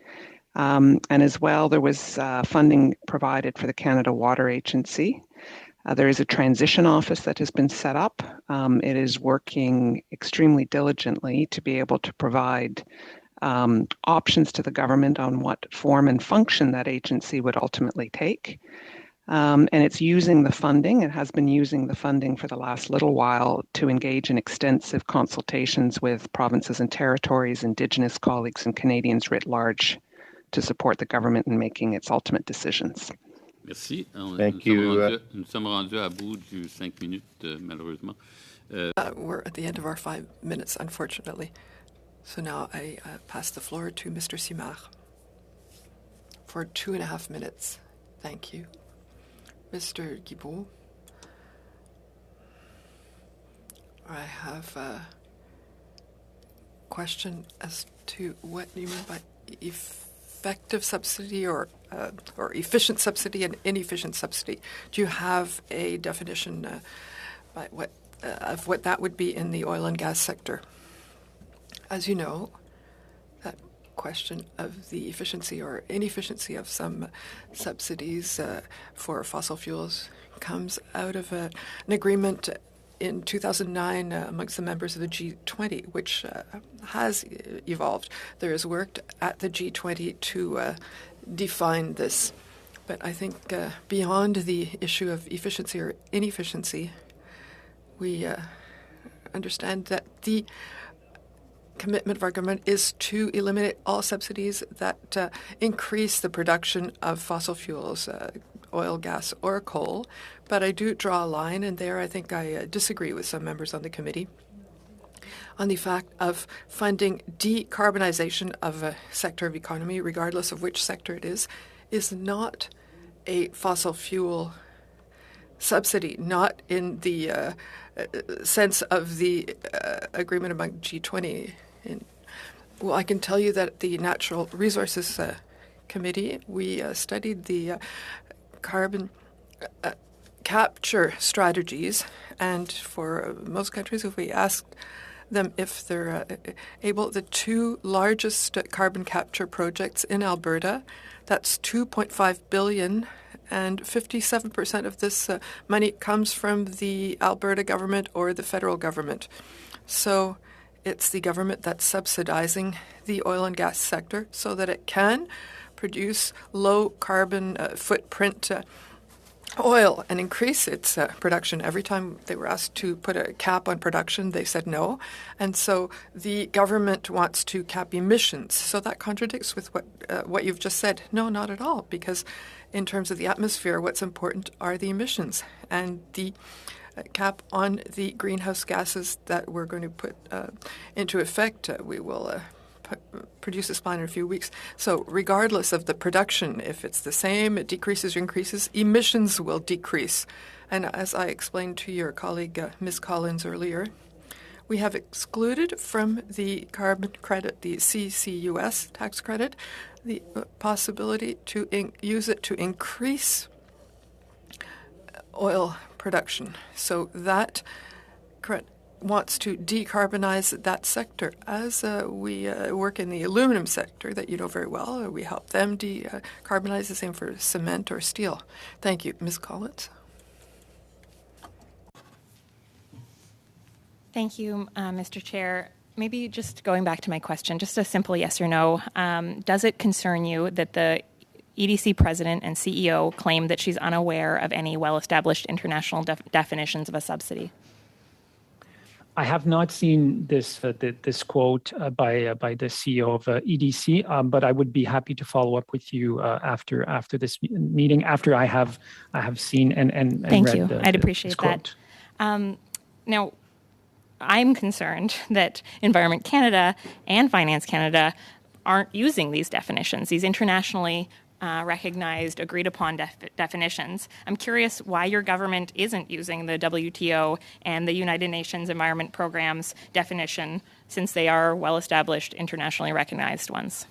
Speaker 10: And as well, there was funding provided for the Canada Water Agency. There is a transition office that has been set up. It is working extremely diligently to be able to provide options to the government on what form and function that agency would ultimately take. And it's using the funding, it has been using the funding for the last little while to engage in extensive consultations with provinces and territories, Indigenous colleagues, and Canadians writ large to support the government in making its ultimate decisions.
Speaker 3: Merci.
Speaker 9: Thank you.
Speaker 3: Nous sommes rendus à bout du 5 minutes, malheureusement.
Speaker 1: We're at the end of our 5 minutes, unfortunately. So now I pass the floor to Mr. Simard for 2.5 minutes. Thank you. Mr. Guilbeault, I have a question as to what you mean by effective subsidy or efficient subsidy and inefficient subsidy. Do you have a definition of what that would be in the oil and gas sector? As you know, that question of the efficiency or inefficiency of some subsidies for fossil fuels comes out of an agreement in 2009 amongst the members of the G20, which has evolved. There is work at the G20 to define this. But I think beyond the issue of efficiency or inefficiency, we understand that the commitment of our government is to eliminate all subsidies that increase the production of fossil fuels, oil, gas, or coal. But I do draw a line, and there I think I disagree with some members on the committee, on the fact of funding decarbonization of a sector of economy, regardless of which sector it is not a fossil fuel subsidy, not in the sense of the agreement among G20. Well, I can tell you that the Natural Resources Committee, we studied the carbon capture strategies, and for most countries, if we ask them if they're able, the two largest carbon capture projects in Alberta, that's $2.5 billion, and 57% of this money comes from the Alberta government or the federal government. So it's the government that's subsidizing the oil and gas sector so that it can produce low carbon footprint oil and increase its production. Every time they were asked to put a cap on production, they said no. And so the government wants to cap emissions. So that contradicts with what you've just said. No, not at all, because in terms of the atmosphere, what's important are the emissions. And the cap on the greenhouse gases that we're going to put into effect, we will produce this plan in a few weeks. So regardless of the production, if it's the same, it decreases or increases, emissions will decrease. And as I explained to your colleague, Ms. Collins, earlier, we have excluded from the carbon credit, the CCUS tax credit, the possibility to use it to increase oil production. So that wants to decarbonize that sector. As we work in the aluminum sector that you know very well, we help them decarbonize, the same for cement or steel. Thank you. Ms. Collins.
Speaker 2: Thank you, Mr. Chair. Maybe just going back to my question, just a simple yes or no. Does it concern you that the EDC president and CEO claim that she's unaware of any well-established international definitions of a subsidy?
Speaker 4: I have not seen this quote by the CEO of EDC, but I would be happy to follow up with you after this meeting, after I have seen and
Speaker 2: Thank
Speaker 4: read
Speaker 2: you. I'd appreciate that. Now, I'm concerned that Environment Canada and Finance Canada aren't using these definitions, these internationally recognized, agreed-upon definitions. I'm curious why your government isn't using the WTO and the United Nations Environment Programme's definition, since they are well-established, internationally recognized ones.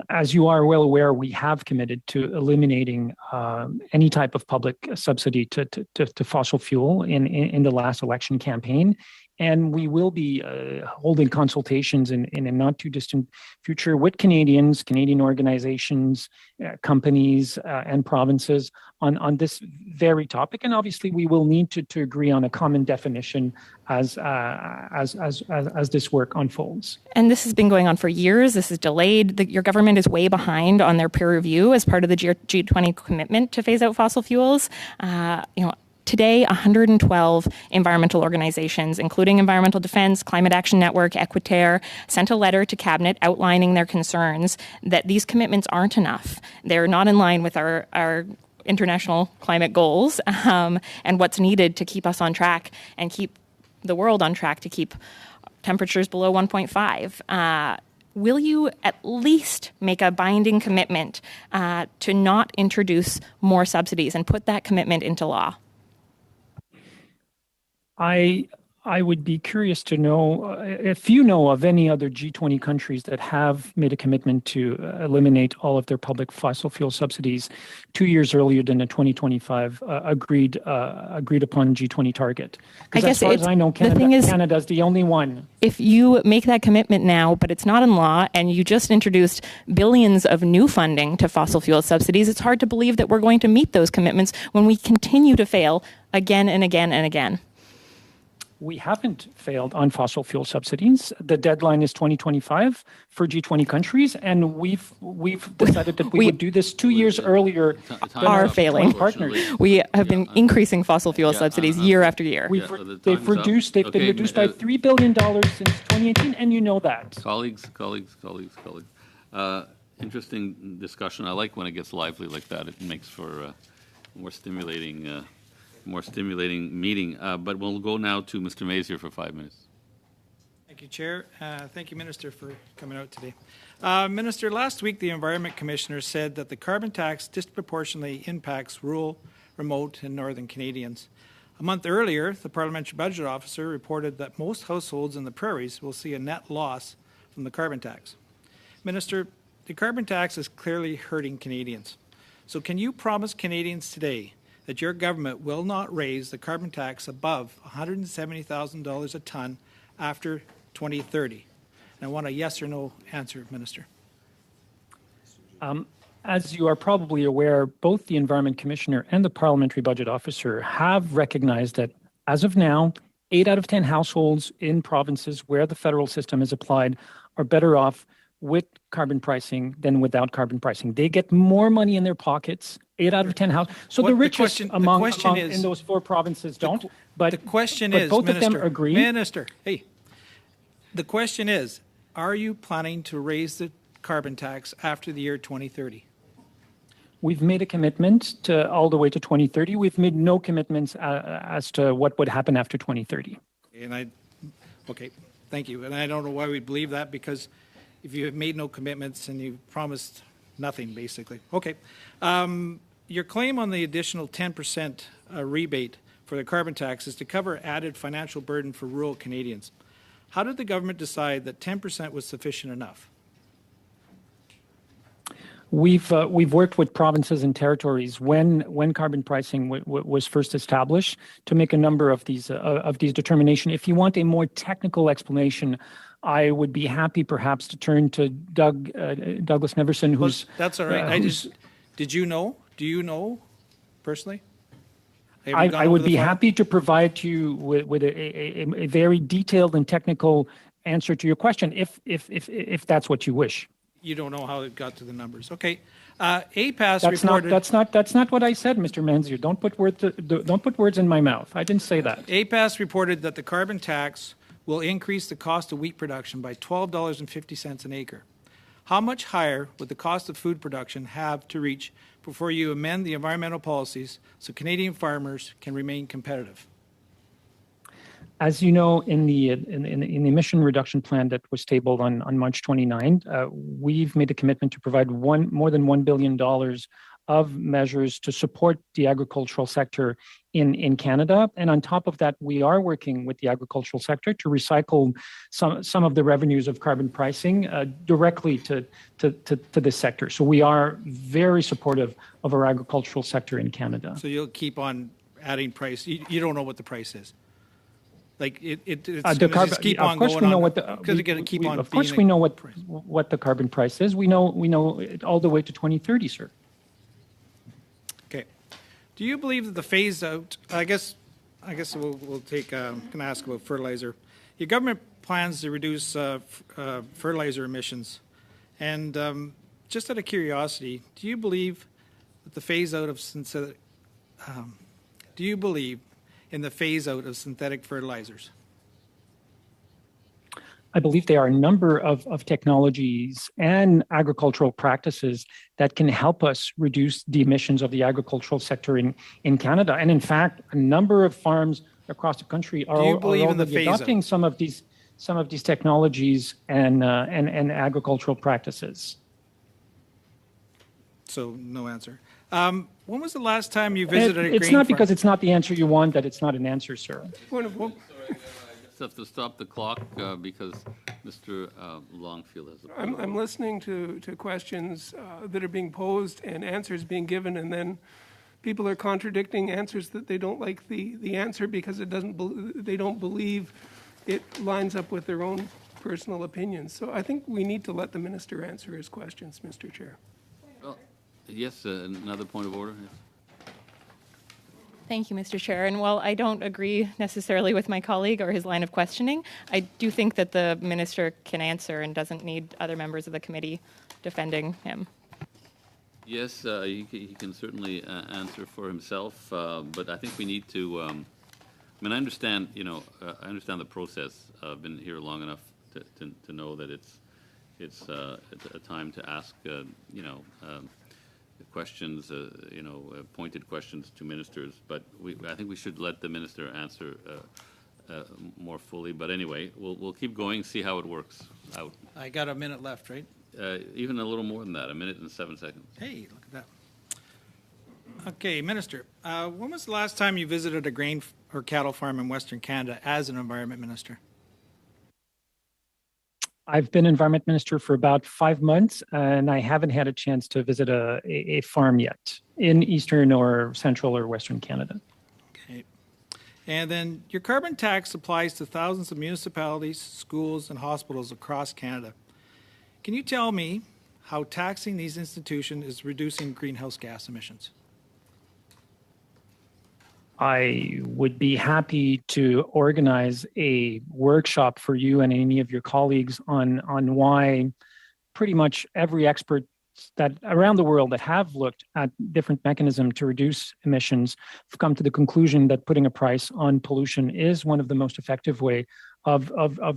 Speaker 4: As you are well aware, we have committed to eliminating any type of public subsidy to fossil fuel in the last election campaign. And we will be holding consultations in a not too distant future with Canadians, Canadian organizations, companies, and provinces on this very topic. And obviously, we will need to agree on a common definition as this work unfolds.
Speaker 2: And this has been going on for years. This is delayed. Your government is way behind on their peer review as part of the G20 commitment to phase out fossil fuels. Today, 112 environmental organizations, including Environmental Defense, Climate Action Network, Equiterre, sent a letter to Cabinet outlining their concerns that these commitments aren't enough. They're not in line with our international climate goals and what's needed to keep us on track and keep the world on track to keep temperatures below 1.5. Will you at least make a binding commitment to not introduce more subsidies and put that commitment into law?
Speaker 4: I would be curious to know if you know of any other G20 countries that have made a commitment to eliminate all of their public fossil fuel subsidies 2 years earlier than the 2025 agreed upon G20 target.
Speaker 2: I guess
Speaker 4: as far as I know, Canada's the only one.
Speaker 2: If you make that commitment now, but it's not in law, and you just introduced billions of new funding to fossil fuel subsidies, it's hard to believe that we're going to meet those commitments when we continue to fail again and again and again.
Speaker 4: We haven't failed on fossil fuel subsidies. The deadline is 2025 for G20 countries, and we've decided that we would do this 2 years earlier.
Speaker 2: Are failing partners. We have been increasing fossil fuel subsidies year after year.
Speaker 4: They've been reduced by $3 billion since 2018, and you know that.
Speaker 3: Colleagues. Interesting discussion. I like when it gets lively like that. It makes for a more stimulating meeting. But we'll go now to Mr. Mazier for 5 minutes.
Speaker 11: Thank you, Chair. Thank you, Minister, for coming out today. Minister, last week the Environment Commissioner said that the carbon tax disproportionately impacts rural, remote, and northern Canadians. A month earlier, the Parliamentary Budget Officer reported that most households in the prairies will see a net loss from the carbon tax. Minister, the carbon tax is clearly hurting Canadians. So can you promise Canadians today that your government will not raise the carbon tax above $170,000 a tonne after 2030? And I want a yes or no answer, Minister.
Speaker 4: As you are probably aware, both the Environment Commissioner and the Parliamentary Budget Officer have recognized that, as of now, 8 out of 10 households in provinces where the federal system is applied are better off with carbon pricing than without carbon pricing. They get more money in their pockets, 8 out of 10 households. So the richest among in those 4 provinces don't. But
Speaker 11: the question is,
Speaker 4: both
Speaker 11: Minister,
Speaker 4: of them agree.
Speaker 11: Minister, hey, the question is, are you planning to raise the carbon tax after the year 2030?
Speaker 4: We've made a commitment to all the way to 2030. We've made no commitments as to what would happen after 2030.
Speaker 11: Okay, thank you. And I don't know why we believe that, because if you have made no commitments and you promised nothing, basically. Okay. Your claim on the additional 10% rebate for the carbon tax is to cover added financial burden for rural Canadians. How did the government decide that 10% was sufficient enough?
Speaker 4: We've worked with provinces and territories when carbon pricing was first established to make a number of these determinations. If you want a more technical explanation, I would be happy perhaps to turn to Douglas Neverson, who's...
Speaker 11: That's all right. Did you know? Do you know personally?
Speaker 4: I would be happy to provide you with a very detailed and technical answer to your question, if that's what you wish.
Speaker 11: You don't know how it got to the numbers. Okay. APAS reported...
Speaker 4: That's not what I said, Mr. Manzier. Don't put words in my mouth. I didn't say that.
Speaker 11: APAS reported that the carbon tax will increase the cost of wheat production by $12.50 an acre. How much higher would the cost of food production have to reach before you amend the environmental policies so Canadian farmers can remain competitive?
Speaker 4: As you know, in the emission reduction plan that was tabled on March 29, we've made a commitment to provide more than $1 billion of measures to support the agricultural sector in Canada. And on top of that, we are working with the agricultural sector to recycle some of the revenues of carbon pricing directly to this sector. So we are very supportive of our agricultural sector in Canada.
Speaker 11: So you'll keep on adding price. You don't know what the price is. Like it's
Speaker 4: just keep on going on. Of course, we know what the carbon price is. We know it all the way to 2030, sir.
Speaker 11: Okay. Do you believe that the phase out? I guess we'll take. Can I ask about fertilizer? Your government plans to reduce fertilizer emissions, and just out of curiosity, do you believe that the phase out of do you believe in the phase out of synthetic fertilizers?
Speaker 4: I believe there are a number of technologies and agricultural practices that can help us reduce the emissions of the agricultural sector in Canada. And in fact, a number of farms across the country are already adopting some of these technologies and agricultural practices.
Speaker 11: So no answer. When was the last time you visited a grain
Speaker 4: It's not
Speaker 11: farm?
Speaker 4: because it's not the answer you want that it's not an answer, sir.
Speaker 3: I just have to stop the clock because Mr. Longfield has a
Speaker 12: I'm listening to questions that are being posed and answers being given, and then people are contradicting answers that they don't like the answer because they don't believe it lines up with their own personal opinions. So I think we need to let the minister answer his questions, Mr. Chair.
Speaker 3: Well, yes, another point of order. Yes.
Speaker 2: Thank you, Mr. Chair. And while I don't agree necessarily with my colleague or his line of questioning, I do think that the minister can answer and doesn't need other members of the committee defending him.
Speaker 3: Yes, he can certainly answer for himself, but I think we need to. I mean, I understand. I understand the process. I've been here long enough to know that it's a time to ask. Questions, pointed questions to ministers, but I think we should let the minister answer more fully. But anyway, we'll keep going, see how it works out.
Speaker 11: I got a minute left, right?
Speaker 3: Even a little more than that, a minute and 7 seconds.
Speaker 11: Hey, look at that. Okay, Minister, when was the last time you visited a grain or cattle farm in Western Canada as an Environment Minister?
Speaker 4: I've been Environment Minister for about 5 months, and I haven't had a chance to visit a farm yet in Eastern or Central or Western Canada.
Speaker 11: Okay. And then your carbon tax applies to thousands of municipalities, schools, and hospitals across Canada. Can you tell me how taxing these institutions is reducing greenhouse gas emissions?
Speaker 4: I would be happy to organize a workshop for you and any of your colleagues on why pretty much every expert that around the world that have looked at different mechanisms to reduce emissions have come to the conclusion that putting a price on pollution is one of the most effective way of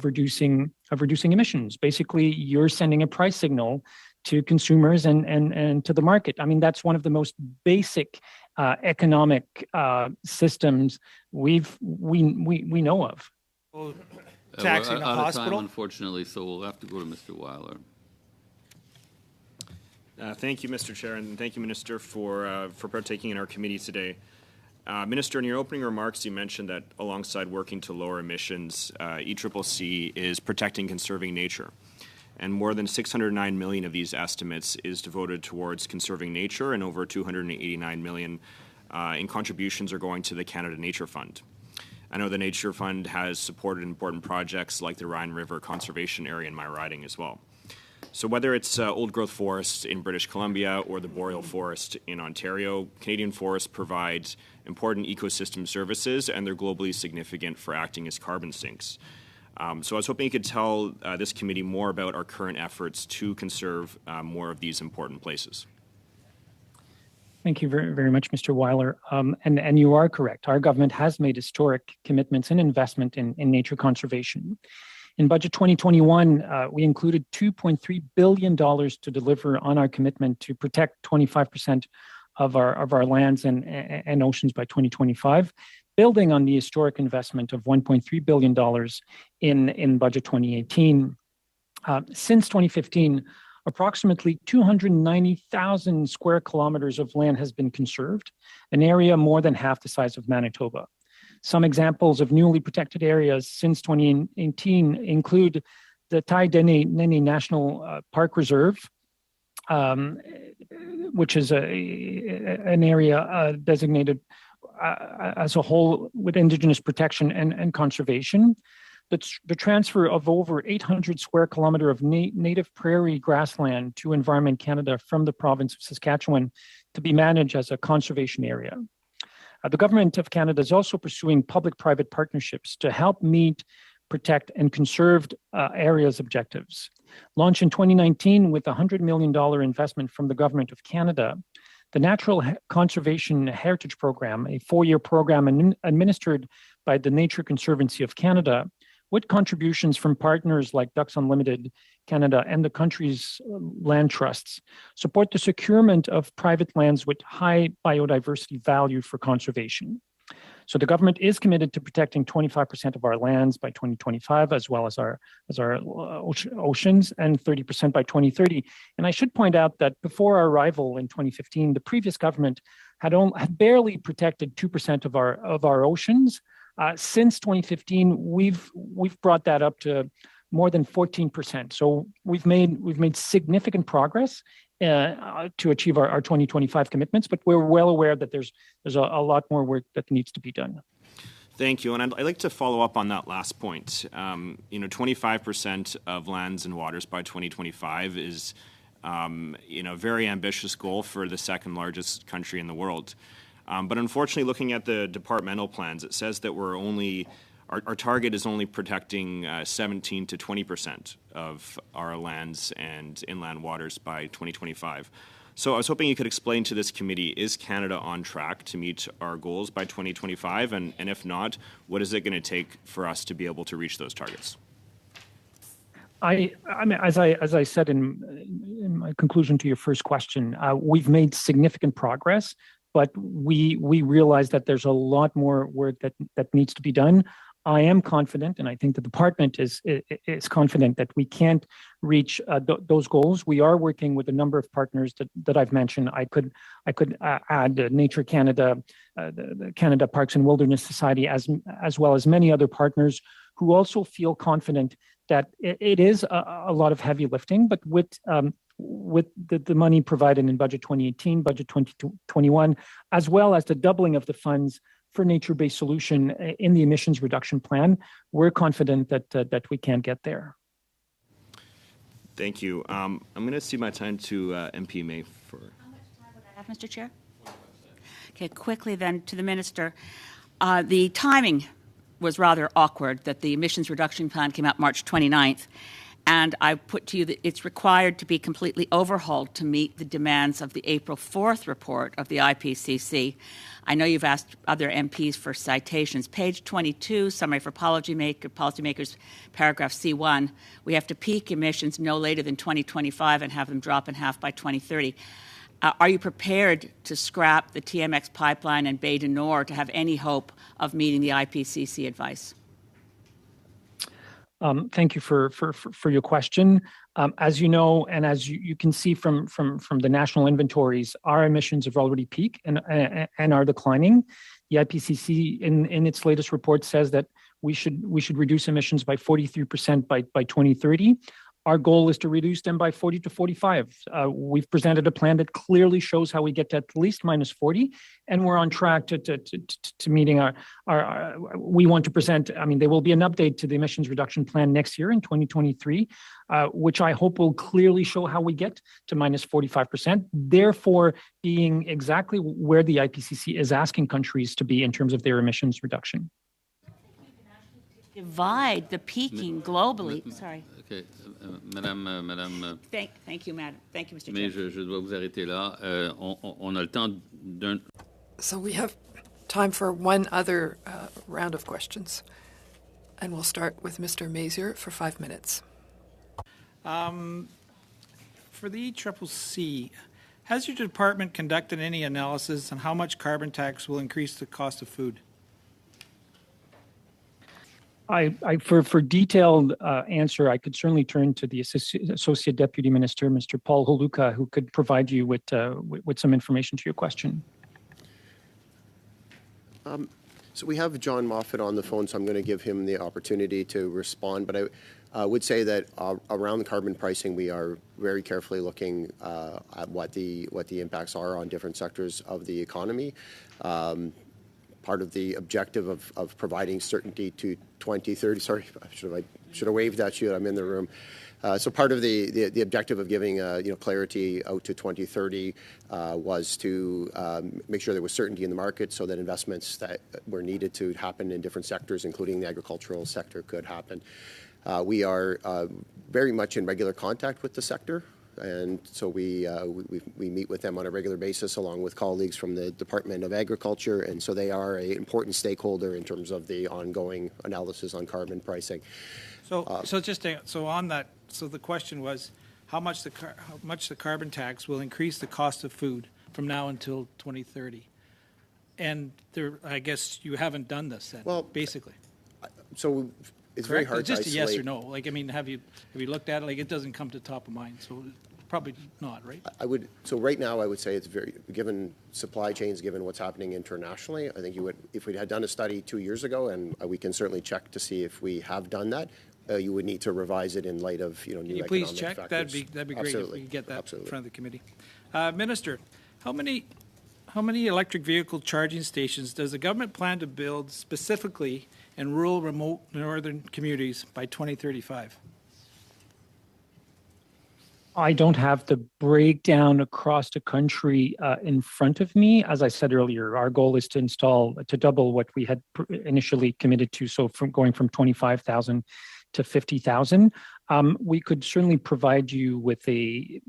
Speaker 4: reducing emissions. Basically, you're sending a price signal to consumers and to the market. I mean, that's one of the most basic economic systems we know of.
Speaker 11: Well, taxing
Speaker 3: we're
Speaker 11: a
Speaker 3: out
Speaker 11: hospital?
Speaker 3: of time, unfortunately, so we'll have to go to Mr. Weiler.
Speaker 13: Thank you, Mr. Chair, and thank you, Minister, for partaking in our committee today. Minister, in your opening remarks, you mentioned that alongside working to lower emissions, ECCC is protecting and conserving nature. And more than 609 million of these estimates is devoted towards conserving nature, and over 289 million in contributions are going to the Canada Nature Fund. I know the Nature Fund has supported important projects like the Rhine River Conservation Area in my riding as well. So whether it's old-growth forests in British Columbia or the boreal forest in Ontario, Canadian forests provide important ecosystem services, and they're globally significant for acting as carbon sinks. So I was hoping you could tell this committee more about our current efforts to conserve more of these important places.
Speaker 4: Thank you very, very much, Mr. Weiler. And you are correct. Our government has made historic commitments and investment in nature conservation. In Budget 2021, we included $2.3 billion to deliver on our commitment to protect 25% of our lands and oceans by 2025, building on the historic investment of $1.3 billion in Budget 2018. Since 2015, approximately 290,000 square kilometers of land has been conserved, an area more than half the size of Manitoba. Some examples of newly protected areas since 2018 include the Tai-Dene National Park Reserve, which is an area designated as a whole with Indigenous protection and conservation. The transfer of over 800 square kilometer of native prairie grassland to Environment Canada from the province of Saskatchewan to be managed as a conservation area. The Government of Canada is also pursuing public-private partnerships to help meet, protect, and conserve areas objectives. Launched in 2019 with a $100 million investment from the Government of Canada, The Natural Conservation Heritage Program, a 4-year program administered by the Nature Conservancy of Canada, with contributions from partners like Ducks Unlimited Canada and the country's land trusts, support the securement of private lands with high biodiversity value for conservation. So the government is committed to protecting 25% of our lands by 2025, as well as our oceans, and 30% by 2030. And I should point out that before our arrival in 2015, the previous government had barely protected 2% of our oceans. Since 2015, we've brought that up to more than 14%. So we've made significant progress to achieve our 2025 commitments, but we're well aware that there's a lot more work that needs to be done.
Speaker 13: Thank you. And I'd like to follow up on that last point. 25% of lands and waters by 2025 is, a very ambitious goal for the second largest country in the world. But unfortunately, looking at the departmental plans, it says that our target is only protecting 17 to 20% of our lands and inland waters by 2025. So I was hoping you could explain to this committee, is Canada on track to meet our goals by 2025? And if not, what is it going to take for us to be able to reach those targets?
Speaker 4: I mean, as I said in my conclusion to your first question, we've made significant progress, but we realize that there's a lot more work that needs to be done. I am confident, and I think the department is confident that we can't reach those goals. We are working with a number of partners that I've mentioned. I could add Nature Canada, the Canada Parks and Wilderness Society, as well as many other partners who also feel confident that it is a lot of heavy lifting, but with the money provided in Budget 2018, Budget 2021, as well as the doubling of the funds for nature-based solution in the emissions reduction plan, we're confident that we can get there.
Speaker 13: Thank you. I'm going to cede my time to MP May for...
Speaker 14: How much time would I have, Mr. Chair? Okay, quickly then to the Minister. The timing was rather awkward that the emissions reduction plan came out March 29th. And I put to you that it's required to be completely overhauled to meet the demands of the April 4th report of the IPCC. I know you've asked other MPs for citations. Page 22, Summary for Policymakers, paragraph C1, we have to peak emissions no later than 2025 and have them drop in half by 2030. Are you prepared to scrap the TMX pipeline and Bay du Nord to have any hope of meeting the IPCC advice?
Speaker 4: Thank you for your question. As you know, and as you can see from the national inventories, our emissions have already peaked and are declining. The IPCC in its latest report says that we should reduce emissions by 43% by 2030. Our goal is to reduce them by 40 to 45. We've presented a plan that clearly shows how we get to at least minus 40, and we're on track to meeting our we want to present, there will be an update to the emissions reduction plan next year in 2023, which I hope will clearly show how we get to minus 45%, therefore being exactly where the IPCC is asking countries to be in terms of their emissions reduction.
Speaker 14: Divide the peaking globally. Sorry.
Speaker 3: Okay, Madame.
Speaker 14: Thank you, Madam. Thank you, Mr.
Speaker 3: Mais
Speaker 14: Chair.
Speaker 3: je dois vous arrêter là. On a le temps d'un.
Speaker 1: So we have time for one other round of questions. And we'll start with Mr. Mazier for 5 minutes.
Speaker 11: For the ECCC, has your department conducted any analysis on how much carbon tax will increase the cost of food?
Speaker 4: For detailed answer, I could certainly turn to the Associate Deputy Minister, Mr. Paul Holuka, who could provide you with some information to your question.
Speaker 15: So we have John Moffat on the phone, so I'm going to give him the opportunity to respond. But I would say that around the carbon pricing, we are very carefully looking at what the impacts are on different sectors of the economy. Part of the objective of providing certainty to 2030. Sorry, I should have waved at you. I'm in the room. So part of the objective of giving clarity out to 2030 was to make sure there was certainty in the market, so that investments that were needed to happen in different sectors, including the agricultural sector, could happen. We are very much in regular contact with the sector. and so we meet with them on a regular basis, along with colleagues from the Department of Agriculture, and so they are an important stakeholder in terms of the ongoing analysis on carbon pricing.
Speaker 11: So on that, so the question was, how much the carbon tax will increase the cost of food from now until 2030? And I guess you haven't done this then,
Speaker 15: well,
Speaker 11: basically.
Speaker 15: So it's very hard
Speaker 11: just
Speaker 15: to
Speaker 11: a yes
Speaker 15: isolate.
Speaker 11: or no. Like, I mean, have you looked at it? Like, it doesn't come to top of mind, so probably not, right?
Speaker 15: So right now I would say it's very, given supply chains, given what's happening internationally, I think you would, if we had done a study 2 years ago, and we can certainly check to see if we have done that, you would need to revise it in light of, new
Speaker 11: Can you
Speaker 15: economic
Speaker 11: please check?
Speaker 15: factors.
Speaker 11: That'd be great if
Speaker 15: Absolutely.
Speaker 11: we could get that
Speaker 15: Absolutely.
Speaker 11: in front of the committee. Minister, how many electric vehicle charging stations does the government plan to build specifically in rural, remote northern communities by 2035?
Speaker 4: I don't have the breakdown across the country in front of me. As I said earlier, our goal is to double what we had initially committed to. So going from 25,000 to 50,000. We could certainly provide you with a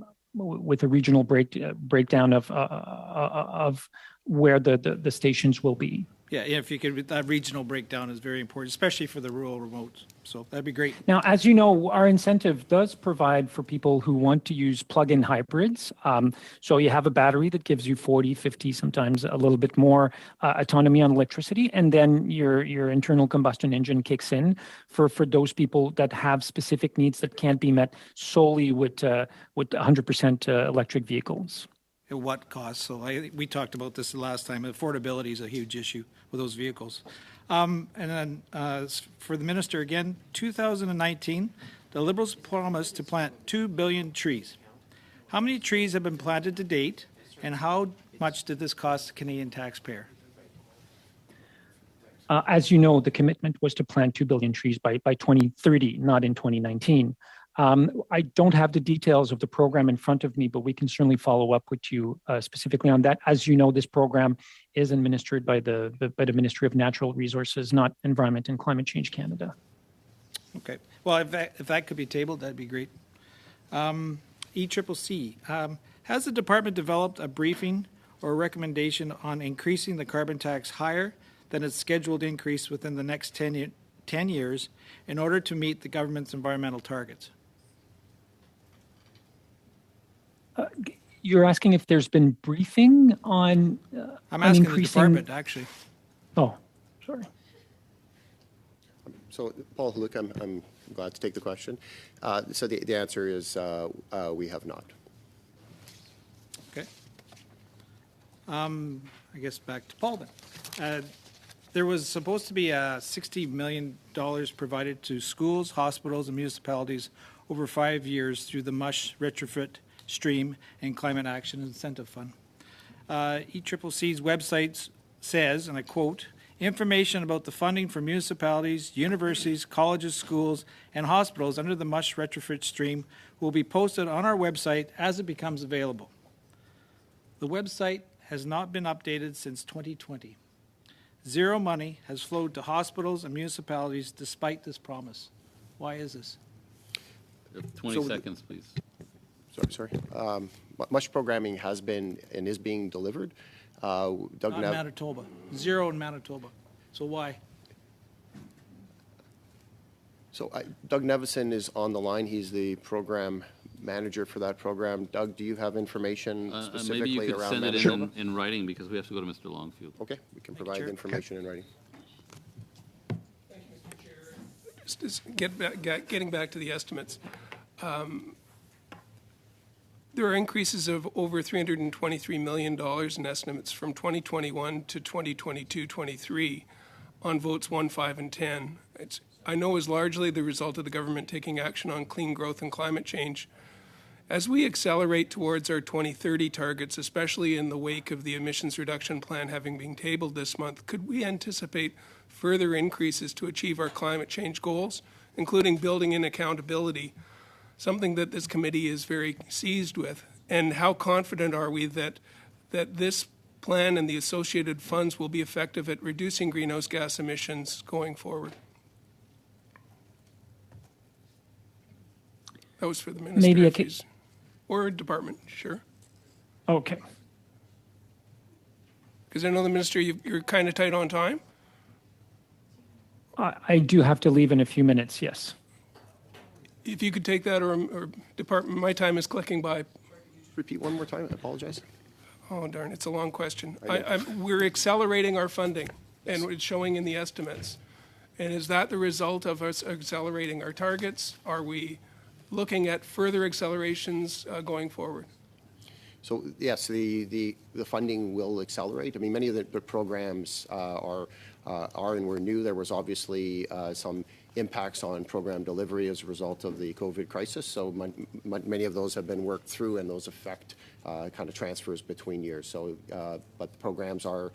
Speaker 4: regional breakdown of where the stations will be.
Speaker 11: Yeah, if you could, that regional breakdown is very important, especially for the rural remotes. So that'd be great.
Speaker 4: Now, as you know, our incentive does provide for people who want to use plug-in hybrids. So you have a battery that gives you 40, 50, sometimes a little bit more autonomy on electricity, and then your internal combustion engine kicks in for those people that have specific needs that can't be met solely with 100% electric vehicles.
Speaker 11: At what cost? So we talked about this the last time. Affordability is a huge issue with those vehicles. And then for the minister again, 2019, the Liberals promised to plant 2 billion trees. How many trees have been planted to date, and how much did this cost the Canadian taxpayer?
Speaker 4: As you know, the commitment was to plant 2 billion trees by 2030, not in 2019. I don't have the details of the program in front of me, but we can certainly follow up with you specifically on that. As you know, this program is administered by the Ministry of Natural Resources, not Environment and Climate Change Canada.
Speaker 11: Okay. Well, if that could be tabled, that'd be great. ECCC, has the department developed a briefing or recommendation on increasing the carbon tax higher than its scheduled increase within the next 10 years in order to meet the government's environmental targets?
Speaker 4: You're asking if there's been briefing on
Speaker 11: I'm asking
Speaker 4: increasing...
Speaker 11: the department, actually.
Speaker 4: Oh, sorry.
Speaker 15: So, Paul Haluk, I'm glad to take the question. So the answer is we have not.
Speaker 11: Okay. I guess back to Paul then. There was supposed to be $60 million provided to schools, hospitals, and municipalities over 5 years through the MUSH retrofit stream and Climate Action Incentive Fund. ECCC's website says, and I quote, information about the funding for municipalities, universities, colleges, schools, and hospitals under the MUSH retrofit stream will be posted on our website as it becomes available. The website has not been updated since 2020. Zero money has flowed to hospitals and municipalities despite this promise. Why is this?
Speaker 3: 20 seconds, please.
Speaker 15: Sorry. MUSH programming has been and is being delivered.
Speaker 11: Not in Manitoba. Zero in Manitoba. So why?
Speaker 15: So Doug Nevison is on the line. He's the program manager for that program. Doug, do you have information specifically
Speaker 3: maybe you could
Speaker 15: around
Speaker 3: send it
Speaker 15: Manitoba?
Speaker 3: in writing, because we have to go to Mr. Longfield.
Speaker 15: Okay, we can provide the information in writing.
Speaker 12: Just getting back to the estimates. There are increases of over $323 million in estimates from 2021 to 2022-23 on votes 1, 5, and 10. I know is largely the result of the government taking action on clean growth and climate change. As we accelerate towards our 2030 targets, especially in the wake of the emissions reduction plan having been tabled this month, could we anticipate further increases to achieve our climate change goals, including building in accountability, something that this committee is very seized with? And how confident are we that this plan and the associated funds will be effective at reducing greenhouse gas emissions going forward? That was for the minister.
Speaker 4: Maybe
Speaker 12: or a department, sure.
Speaker 4: Okay.
Speaker 12: Because I know the minister, you're kind of tight on time.
Speaker 4: I do have to leave in a few minutes, yes.
Speaker 12: If you could take that, or department, my time is clicking by.
Speaker 15: Repeat one more time. I apologize.
Speaker 12: Oh, darn, it's a long question. We're accelerating our funding, and it's showing in the estimates. And is that the result of us accelerating our targets? Are we looking at further accelerations going forward?
Speaker 15: So yes, the funding will accelerate. I mean, many of the programs are and were new. There was obviously some impacts on program delivery as a result of the COVID crisis. So many of those have been worked through, and those affect kind of transfers between years. So, but the programs are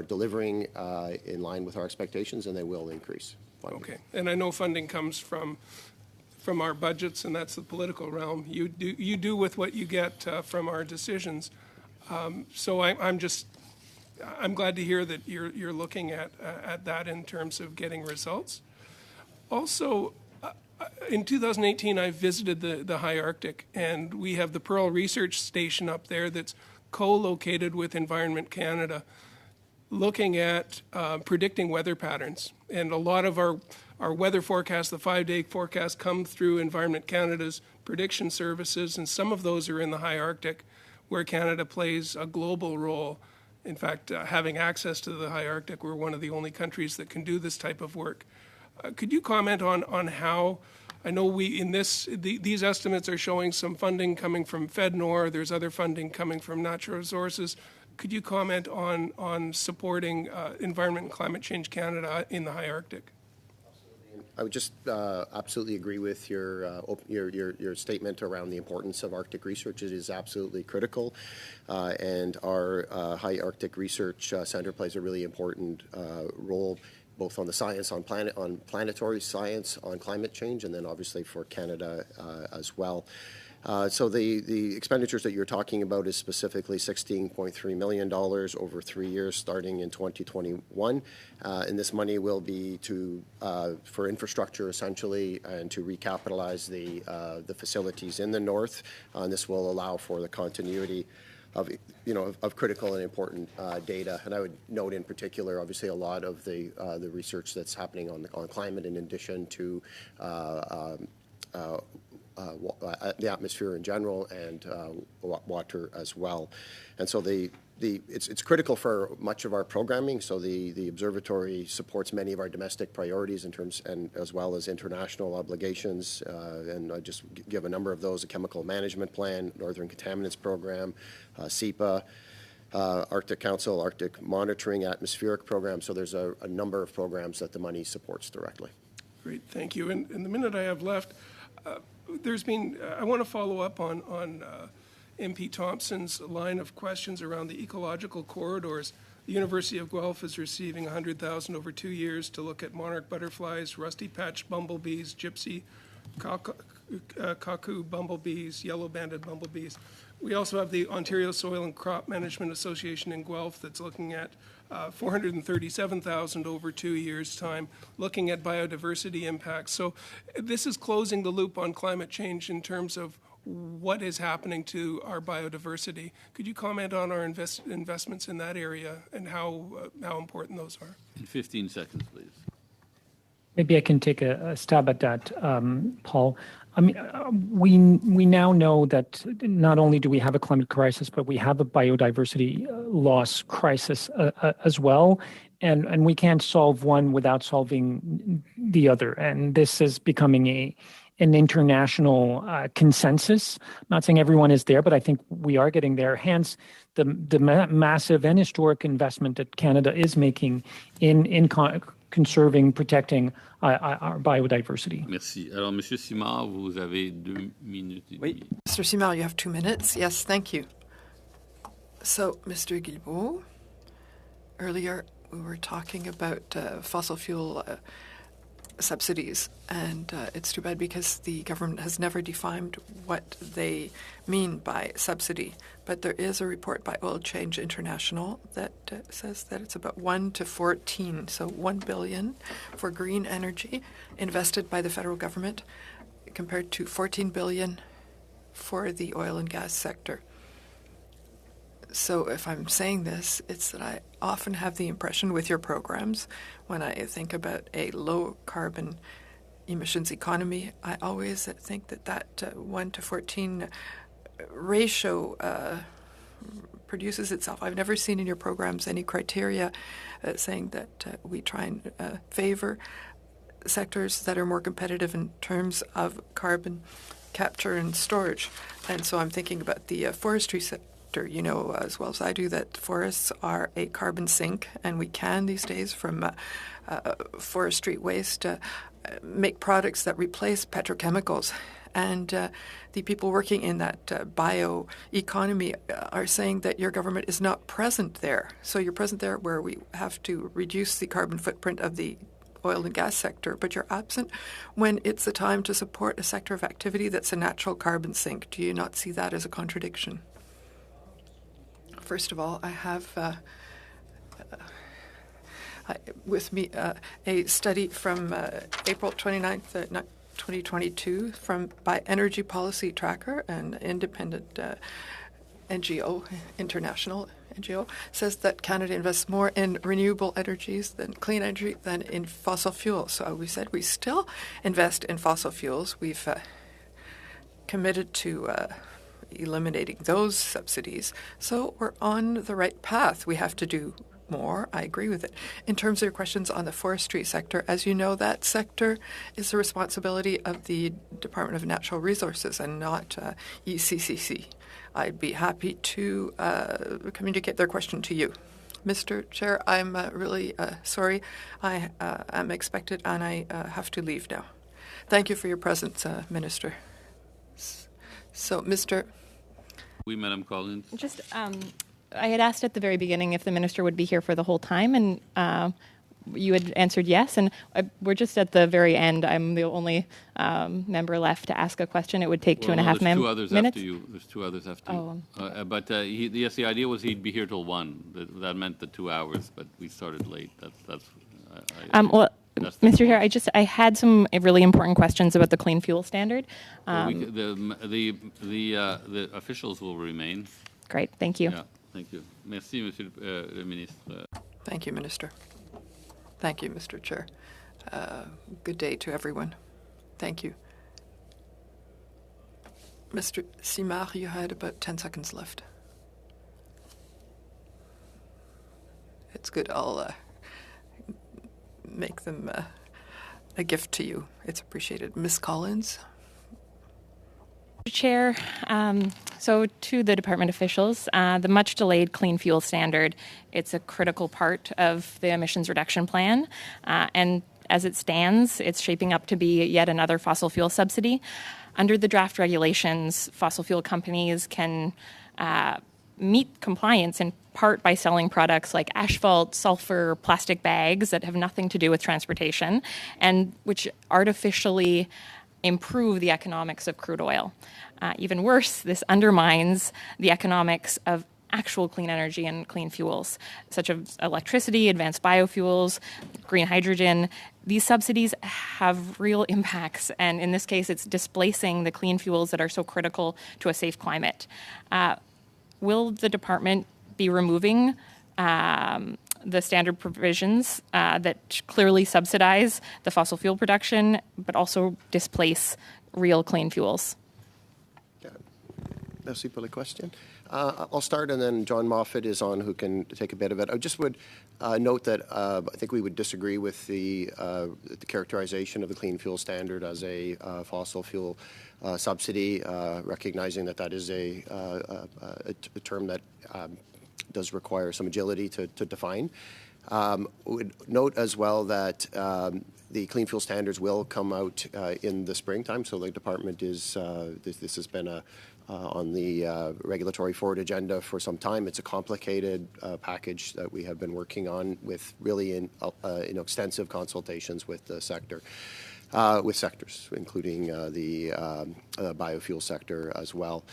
Speaker 15: delivering in line with our expectations, and they will increase.
Speaker 12: Okay, and I know funding comes from our budgets, and that's the political realm. You do with what you get from our decisions. So I'm glad to hear that you're looking at that in terms of getting results. Also, in 2018, I visited the High Arctic, and we have the Pearl Research Station up there that's co-located with Environment Canada, looking at predicting weather patterns. And a lot of our weather forecasts, the 5-day forecasts, come through Environment Canada's prediction services, and some of those are in the High Arctic, where Canada plays a global role. In fact, having access to the High Arctic, we're one of the only countries that can do this type of work. Could you comment on how, I know these estimates are showing some funding coming from FedNor, there's other funding coming from Natural Resources. Could you comment on supporting Environment and Climate Change Canada in the High Arctic?
Speaker 15: I would just absolutely agree with your statement around the importance of Arctic research. It is absolutely critical, and our High Arctic Research Centre plays a really important role, both on the science, on planetary science, on climate change, and then obviously for Canada as well. So the expenditures that you're talking about is specifically $16.3 million over 3 years starting in 2021. And this money will be for infrastructure essentially, and to recapitalize the facilities in the north. And this will allow for the continuity of critical and important data. And I would note in particular, obviously, a lot of the research that's happening on climate, in addition to the atmosphere in general and water as well. And so it's critical for much of our programming. So the observatory supports many of our domestic priorities and as well as international obligations. And I just give a number of those: a chemical management plan, Northern Contaminants Program, SEPA, Arctic Council, Arctic Monitoring, Atmospheric Program. So there's a number of programs that the money supports directly.
Speaker 12: Great, thank you. And in the minute I have left, I want to follow up on MP Thompson's line of questions around the ecological corridors. The University of Guelph is receiving $100,000 over 2 years to look at monarch butterflies, rusty patched bumblebees, gypsy cuckoo bumblebees, yellow-banded bumblebees. We also have the Ontario Soil and Crop Management Association in Guelph that's looking at $437,000 over 2 years' time, looking at biodiversity impacts. So this is closing the loop on climate change in terms of what is happening to our biodiversity. Could you comment on our investments in that area and how important those are?
Speaker 3: In 15 seconds, please.
Speaker 4: Maybe I can take a stab at that, Paul. I mean, we now know that not only do we have a climate crisis, but we have a biodiversity loss crisis as well. And we can't solve one without solving the other. And this is becoming an international consensus. I'm not saying everyone is there, but I think we are getting there. Hence, the massive and historic investment that Canada is making in conserving, protecting our biodiversity.
Speaker 3: Merci. Alors, Monsieur Simard, vous avez 2 minutes.
Speaker 1: Oui. Mr. Simard, you have 2 minutes. Yes, thank you. So, Mr. Guilbeault, earlier we were talking about fossil fuel subsidies, and it's too bad because the government has never defined what they mean by subsidy. But there is a report by Oil Change International that says that it's about 1 to 14, so $1 billion for green energy invested by the federal government compared to $14 billion for the oil and gas sector. So if I'm saying this, it's that I often have the impression with your programs, when I think about a low carbon emissions economy, I always think that 1 to 14 ratio produces itself. I've never seen in your programs any criteria saying that we try and favor sectors that are more competitive in terms of carbon capture and storage. And so I'm thinking about the forestry sector. You know as well as I do that forests are a carbon sink, and we can these days from forestry waste make products that replace petrochemicals. And the people working in that bioeconomy are saying that your government is not present there. So you're present there where we have to reduce the carbon footprint of the oil and gas sector, but you're absent when it's the time to support a sector of activity that's a natural carbon sink. Do you not see that as a contradiction? First of all, I have with me a study from April 29th, 2022 by Energy Policy Tracker, an independent NGO, international NGO, says that Canada invests more in renewable energies than clean energy than in fossil fuels. So we said we still invest in fossil fuels. We've committed to eliminating those subsidies. So we're on the right path. We have to do more. I agree with it. In terms of your questions on the forestry sector, as you know, that sector is the responsibility of the Department of Natural Resources and not ECCC. I'd be happy to communicate their question to you. Mr. Chair, I'm really sorry. I am expected and I have to leave now. Thank you for your presence, Minister. So, Mr.
Speaker 3: Oui, Madam Collins.
Speaker 2: Just, I had asked at the very beginning if the minister would be here for the whole time, and you had answered yes. And we're just at the very end. I'm the only member left to ask a question. It would take 2.5 minutes.
Speaker 3: Two others after you. There's two others after you. But yes, the idea was he'd be here till 1. That meant the 2 hours, but we started late.
Speaker 2: Well, Mr. Chair, I had some really important questions about the clean fuel standard.
Speaker 3: The officials will remain.
Speaker 2: Great, thank you.
Speaker 3: Yeah, thank you. Merci, Monsieur le Ministre.
Speaker 1: Thank you, Minister. Thank you, Mr. Chair. Good day to everyone. Thank you. Mr. Simard, you had about 10 seconds left. It's good. I'll make them a gift to you. It's appreciated. Ms. Collins?
Speaker 2: Chair, so to the department officials, the much delayed clean fuel standard, it's a critical part of the emissions reduction plan. And as it stands, it's shaping up to be yet another fossil fuel subsidy. Under the draft regulations, fossil fuel companies can meet compliance in part by selling products like asphalt, sulfur, plastic bags that have nothing to do with transportation and which artificially improve the economics of crude oil. Even worse, this undermines the economics of actual clean energy and clean fuels, such as electricity, advanced biofuels, green hydrogen. These subsidies have real impacts, and in this case, it's displacing the clean fuels that are so critical to a safe climate. Will the department be removing the standard provisions that clearly subsidize the fossil fuel production, but also displace real clean fuels?
Speaker 15: Merci pour la question. I'll start, and then John Moffat is on, who can take a bit of it. I just would note that I think we would disagree with the characterization of the clean fuel standard as a fossil fuel subsidy, recognizing that that is a term that does require some agility to define. Would note as well that the clean fuel standards will come out in the springtime, so the department is, this has been on the regulatory forward agenda for some time. It's a complicated package that we have been working on with really extensive consultations with the sector. With sectors, including the biofuel sector as well.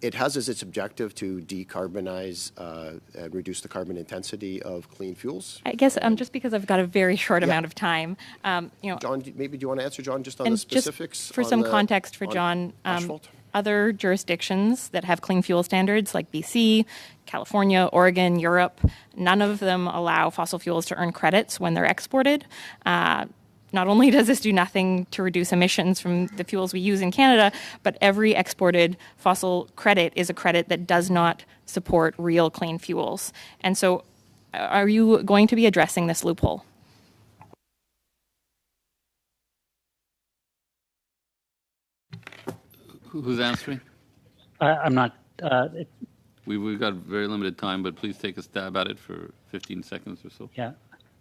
Speaker 15: It has as its objective to decarbonize and reduce the carbon intensity of clean fuels.
Speaker 2: I guess just because I've got a very short amount of time,
Speaker 15: John, maybe do you want to answer, John, just on the specifics?
Speaker 2: Just for some context for John,
Speaker 15: asphalt?
Speaker 2: other jurisdictions that have clean fuel standards like BC, California, Oregon, Europe, none of them allow fossil fuels to earn credits when they're exported. Not only does this do nothing to reduce emissions from the fuels we use in Canada, but every exported fossil credit is a credit that does not support real clean fuels. And so are you going to be addressing this loophole?
Speaker 3: Who's answering?
Speaker 16: I'm not.
Speaker 3: We've got very limited time, but please take a stab at it for 15 seconds or so.
Speaker 16: Yeah,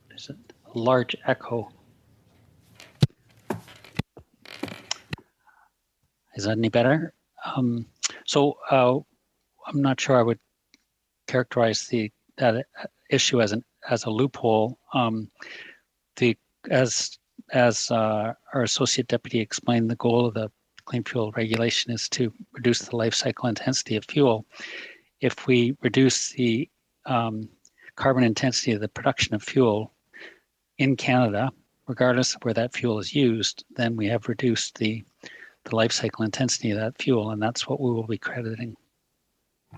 Speaker 16: there's a large echo. Is that any better? I'm not sure I would characterize that issue as a loophole. As our associate deputy explained, the goal of the clean fuel regulation is to reduce the life cycle intensity of fuel. If we reduce the carbon intensity of the production of fuel in Canada, regardless of where that fuel is used, then we have reduced the life cycle intensity of that fuel, and that's what we will be crediting.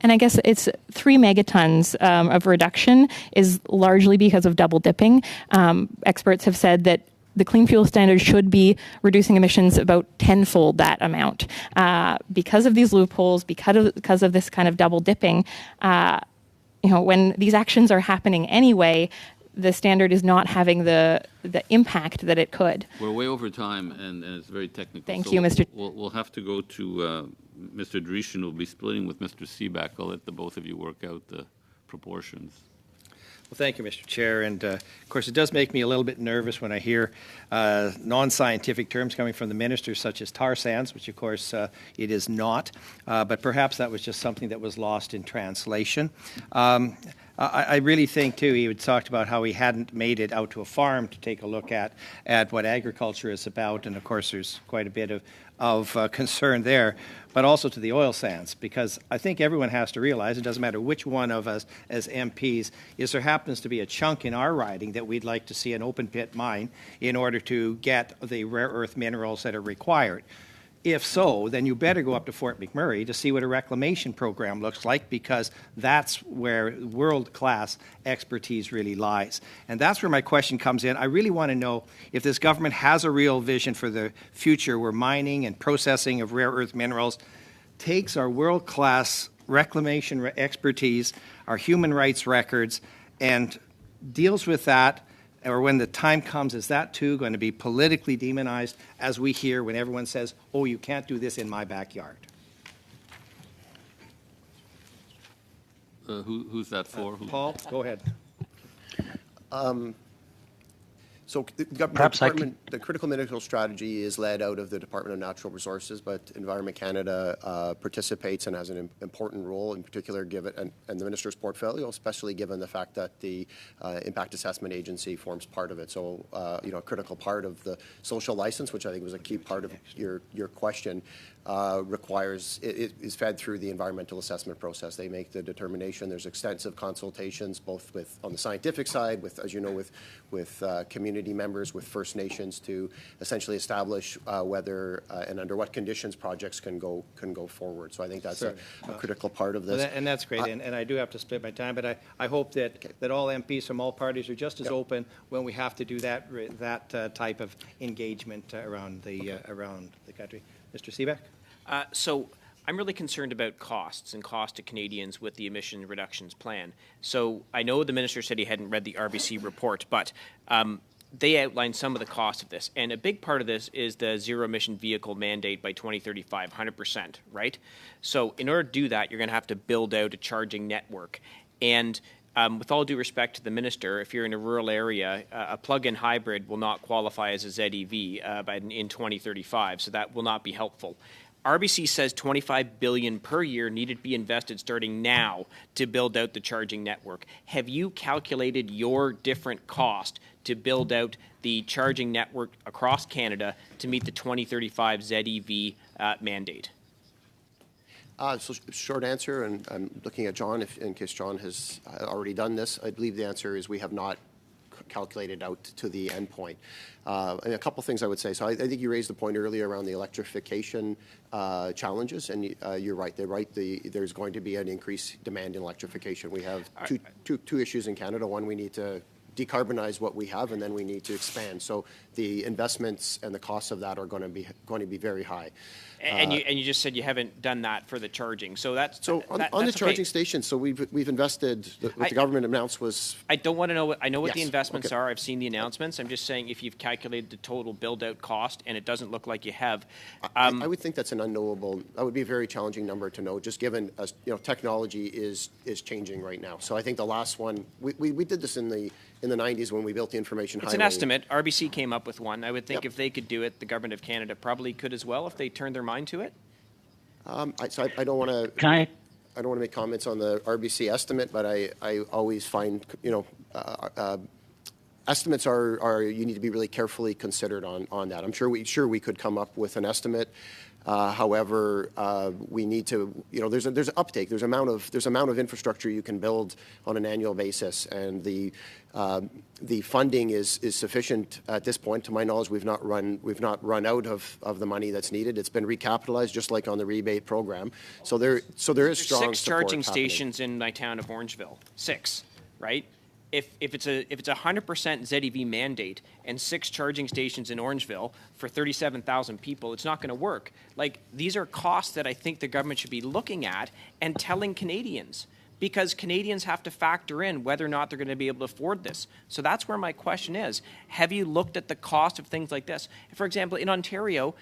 Speaker 2: And I guess it's 3 megatons of reduction is largely because of double dipping. Experts have said that the clean fuel standard should be reducing emissions about tenfold that amount. Because of these loopholes, because of this kind of double dipping, when these actions are happening anyway, the standard is not having the impact that it could.
Speaker 3: We're way over time, and it's very technical.
Speaker 2: Thank you, Mr.
Speaker 3: We'll have to go to Mr. Dreeshen, who'll be splitting with Mr. Seebeck. I'll let the both of you work out the proportions.
Speaker 8: Well, thank you, Mr. Chair. And of course, it does make me a little bit nervous when I hear non-scientific terms coming from the minister, such as tar sands, which of course it is not. But perhaps that was just something that was lost in translation. I really think, too, he had talked about how he hadn't made it out to a farm to take a look at what agriculture is about. And of course, there's quite a bit of concern there, but also to the oil sands, because I think everyone has to realize, it doesn't matter which one of us as MPs, is there happens to be a chunk in our riding that we'd like to see an open pit mine in order to get the rare earth minerals that are required. If so, then you better go up to Fort McMurray to see what a reclamation program looks like, because that's where world-class expertise really lies. And that's where my question comes in. I really want to know if this government has a real vision for the future where mining and processing of rare earth minerals takes our world-class reclamation expertise, our human rights records, and deals with that. Or when the time comes, is that too going to be politically demonized, as we hear when everyone says, oh, you can't do this in my backyard?
Speaker 3: Who's that for?
Speaker 8: Paul, go ahead.
Speaker 15: So the critical mineral strategy is led out of the Department of Natural Resources, but Environment Canada participates and has an important role, in particular, given and the minister's portfolio, especially given the fact that the Impact Assessment Agency forms part of it. So, a critical part of the social license, which I think was a key part of your question, requires it is fed through the environmental assessment process. They make the determination. There's extensive consultations, both on the scientific side, with, as you know, with community members, with First Nations, to essentially establish whether and under what conditions projects can go forward. So I think that's a critical part of this.
Speaker 8: And that's great. And I do have to split my time, but I hope that all MPs from all parties are just as open when we have to do that type of engagement around the country. Mr. Seebeck?
Speaker 5: So I'm really concerned about costs and cost to Canadians with the emission reductions plan. So I know the minister said he hadn't read the RBC report, but they outlined some of the costs of this. And a big part of this is the zero-emission vehicle mandate by 2035, 100%, right? So in order to do that, you're going to have to build out a charging network. And with all due respect to the minister, if you're in a rural area, a plug-in hybrid will not qualify as a ZEV in 2035, so that will not be helpful. RBC says $25 billion per year needed to be invested starting now to build out the charging network. Have you calculated your different cost to build out the charging network across Canada to meet the 2035 ZEV mandate?
Speaker 15: So short answer, and I'm looking at John in case John has already done this. I believe the answer is we have not calculated out to the end point. And a couple things I would say. So I think you raised the point earlier around the electrification challenges, and you're right. There's going to be an increased demand in electrification. We have two issues in Canada. One, we need to decarbonize what we have, and then we need to expand. So the investments and the costs of that are going to be very high.
Speaker 5: And you just said you haven't done that for the charging. So that's
Speaker 15: on the charging stations. So we've invested. What the government announced was.
Speaker 5: I don't want to know. I know what the
Speaker 15: Yes,
Speaker 5: investments
Speaker 15: okay.
Speaker 5: are. I've seen the announcements. I'm just saying if you've calculated the total build-out cost, and it doesn't look like you have.
Speaker 15: I would think that's an unknowable. That would be a very challenging number to know, just given technology is changing right now. So I think the last one we did this in the 90s when we built the information
Speaker 5: It's
Speaker 15: highway.
Speaker 5: an estimate. RBC came up with one. I would think if they could do it, the government of Canada probably could as well if they turned their mind to it.
Speaker 15: So I don't want to.
Speaker 16: Can I?
Speaker 15: I don't want to make comments on the RBC estimate, but I always find estimates are you need to be really carefully considered on that. I'm sure we could come up with an estimate. However, we need to, there's an uptake. There's amount of infrastructure you can build on an annual basis, and the funding is sufficient at this point. To my knowledge, we've not run out of the money that's needed. It's been recapitalized, just like on the rebate program. So there is strong
Speaker 5: There's 6
Speaker 15: support
Speaker 5: charging
Speaker 15: happening.
Speaker 5: stations in my town of Orangeville. 6, right? If it's a 100% ZEV mandate and 6 charging stations in Orangeville for 37,000 people, it's not going to work. Like, these are costs that I think the government should be looking at and telling Canadians, because Canadians have to factor in whether or not they're going to be able to afford this. So that's where my question is. Have you looked at the cost of things like this? For example, in Ontario,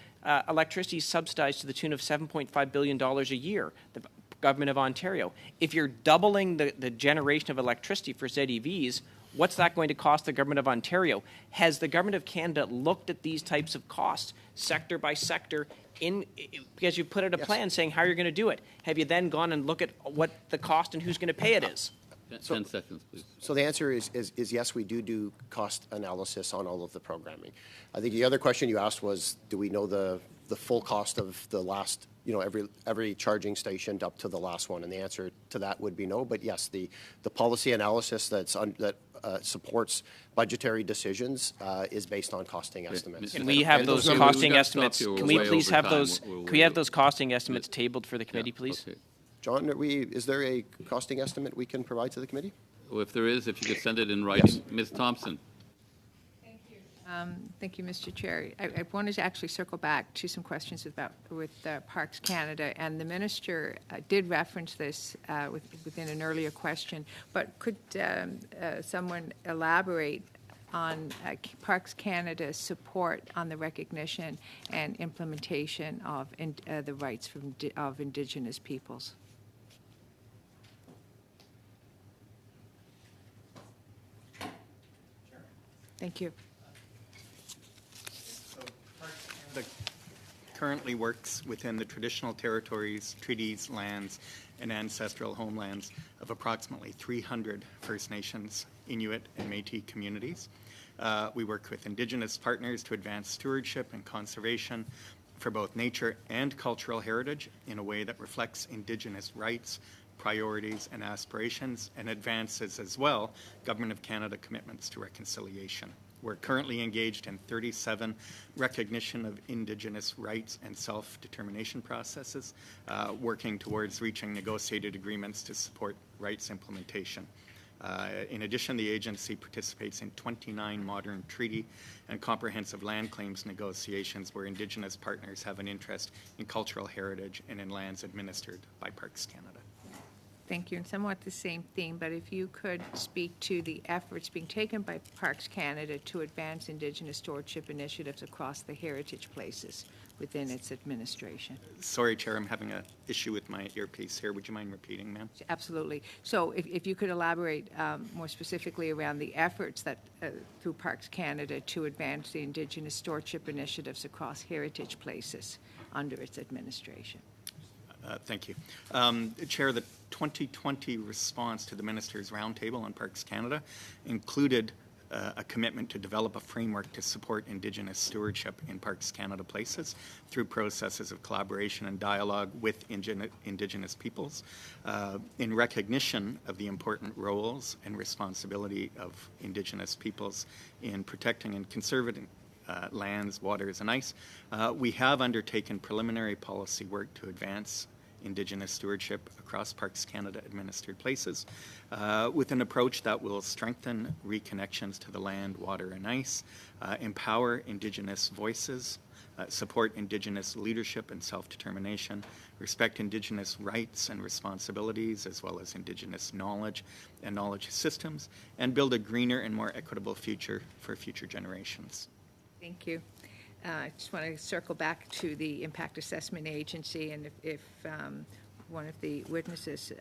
Speaker 5: electricity is subsidized to the tune of $7.5 billion a year. The government of Ontario. If you're doubling the generation of electricity for ZEVs, what's that going to cost the government of Ontario? Has the government of Canada looked at these types of costs, sector by sector, because you put out a plan saying how you're going to do it? Have you then gone and look at what the cost and who's going to pay it is?
Speaker 3: 10 seconds, please.
Speaker 15: So the answer is yes, we do cost analysis on all of the programming. I think the other question you asked was, do we know the full cost of the last, every charging station up to the last one? And the answer to that would be no. But yes, the policy analysis that supports budgetary decisions is based on costing estimates.
Speaker 5: Can we have those costing estimates? Can we please have those? Can we have those costing estimates tabled for the committee, please?
Speaker 3: Okay.
Speaker 15: John, is there a costing estimate we can provide to the committee?
Speaker 3: Well, if there is, if you could send it in writing.
Speaker 15: Yes.
Speaker 3: Ms. Thompson.
Speaker 6: Thank you, Mr. Chair. I wanted to actually circle back to some questions with Parks Canada, and the minister did reference this within an earlier question, but could someone elaborate on Parks Canada's support on the recognition and implementation of the rights of Indigenous peoples? Thank you.
Speaker 7: That currently works within the traditional territories, treaties, lands, and ancestral homelands of approximately 300 First Nations, Inuit, and Métis communities. We work with Indigenous partners to advance stewardship and conservation for both nature and cultural heritage in a way that reflects Indigenous rights, priorities, and aspirations, and advances as well Government of Canada commitments to reconciliation. We're currently engaged in 37 recognition of Indigenous rights and self-determination processes, working towards reaching negotiated agreements to support rights implementation. In addition, the agency participates in 29 modern treaty and comprehensive land claims negotiations where Indigenous partners have an interest in cultural heritage and in lands administered by Parks Canada.
Speaker 6: Thank you. And somewhat the same theme, but if you could speak to the efforts being taken by Parks Canada to advance Indigenous stewardship initiatives across the heritage places within its administration.
Speaker 7: Sorry, Chair, I'm having an issue with my earpiece here. Would you mind repeating, ma'am?
Speaker 6: Absolutely. So if you could elaborate more specifically around the efforts that through Parks Canada to advance the Indigenous stewardship initiatives across heritage places under its administration.
Speaker 7: Thank you. Chair, the 2020 response to the Ministers' Roundtable on Parks Canada included a commitment to develop a framework to support Indigenous stewardship in Parks Canada places through processes of collaboration and dialogue with Indigenous peoples in recognition of the important roles and responsibility of Indigenous peoples in protecting and conserving lands, waters, and ice. We have undertaken preliminary policy work to advance Indigenous stewardship across Parks Canada administered places with an approach that will strengthen reconnections to the land, water, and ice, empower Indigenous voices, support Indigenous leadership and self-determination, respect Indigenous rights and responsibilities, as well as Indigenous knowledge and knowledge systems, and build a greener and more equitable future for future generations.
Speaker 6: Thank you. I just want to circle back to the Impact Assessment Agency, and if one of the witnesses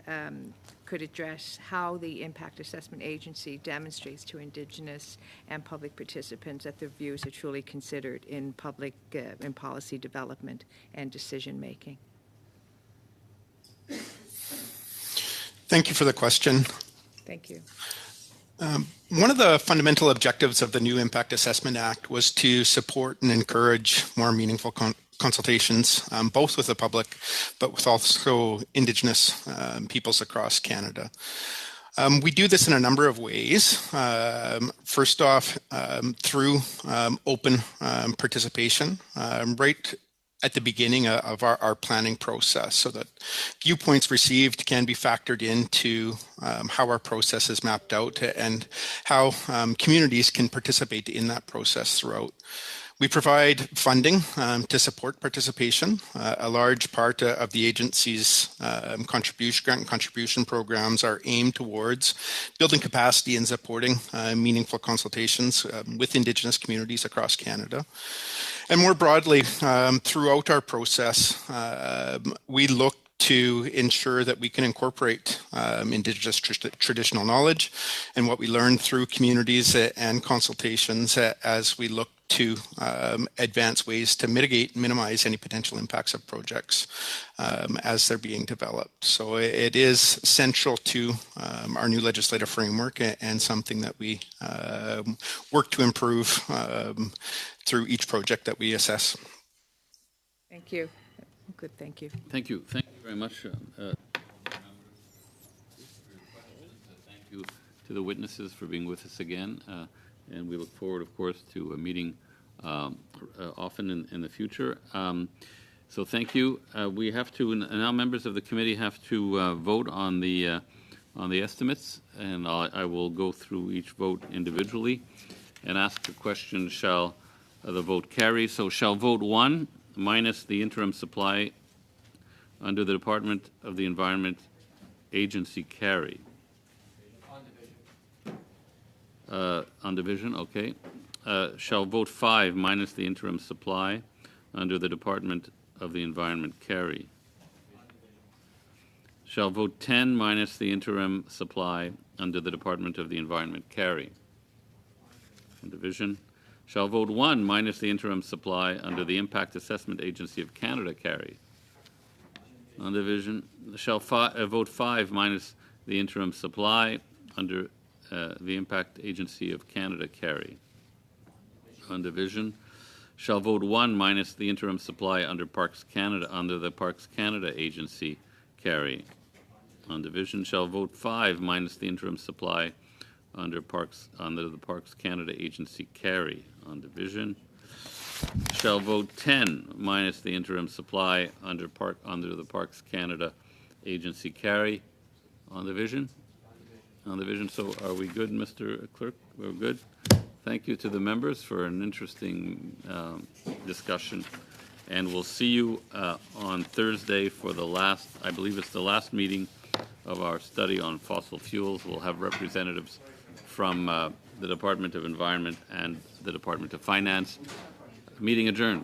Speaker 6: could address how the Impact Assessment Agency demonstrates to Indigenous and public participants that their views are truly considered in public in policy development and decision making.
Speaker 17: Thank you for the question.
Speaker 6: Thank you.
Speaker 17: One of the fundamental objectives of the new Impact Assessment Act was to support and encourage more meaningful consultations, both with the public, but with also Indigenous peoples across Canada. We do this in a number of ways. First off, through open participation, right at the beginning of our planning process, so that viewpoints received can be factored into how our process is mapped out and how communities can participate in that process throughout. We provide funding to support participation. A large part of the agency's grant and contribution programs are aimed towards building capacity and supporting meaningful consultations with Indigenous communities across Canada. And more broadly, throughout our process, we look to ensure that we can incorporate Indigenous traditional knowledge and what we learn through communities and consultations as we look to advance ways to mitigate and minimize any potential impacts of projects as they're being developed. So it is central to our new legislative framework and something that we work to improve through each project that we assess.
Speaker 6: Thank you. Good, thank you.
Speaker 3: Thank you. Thank you very much. Thank you to the witnesses for being with us again. And we look forward, of course, to a meeting often in the future. So thank you. We have to now. Members of the committee have to vote on the estimates, and I will go through each vote individually and ask the question: shall the vote carry? So shall vote 1 minus the interim supply under the Department of the Environment Agency carry? On division, okay. Shall vote 5 minus the interim supply under the Department of the Environment carry? Shall vote 10 minus the interim supply under the Department of the Environment carry? On division. Shall vote 1 minus the interim supply under the Impact Assessment Agency of Canada carry? On division. Shall vote 5 minus the interim supply under the Impact Agency of Canada carry? On division. Shall vote 1 minus the interim supply under Parks Canada under the Parks Canada Agency carry? On division. Shall vote 5 minus the interim supply under the Parks Canada Agency carry? On division. Shall vote 10 minus the interim supply under the Parks Canada Agency carry? On division. On division. So are we good, Mr. Clerk? We're good. Thank you to the members for an interesting discussion, and we'll see you on Thursday for the last, I believe it's the last meeting of our study on fossil fuels. We'll have representatives from the Department of Environment and the Department of Finance. Meeting adjourned.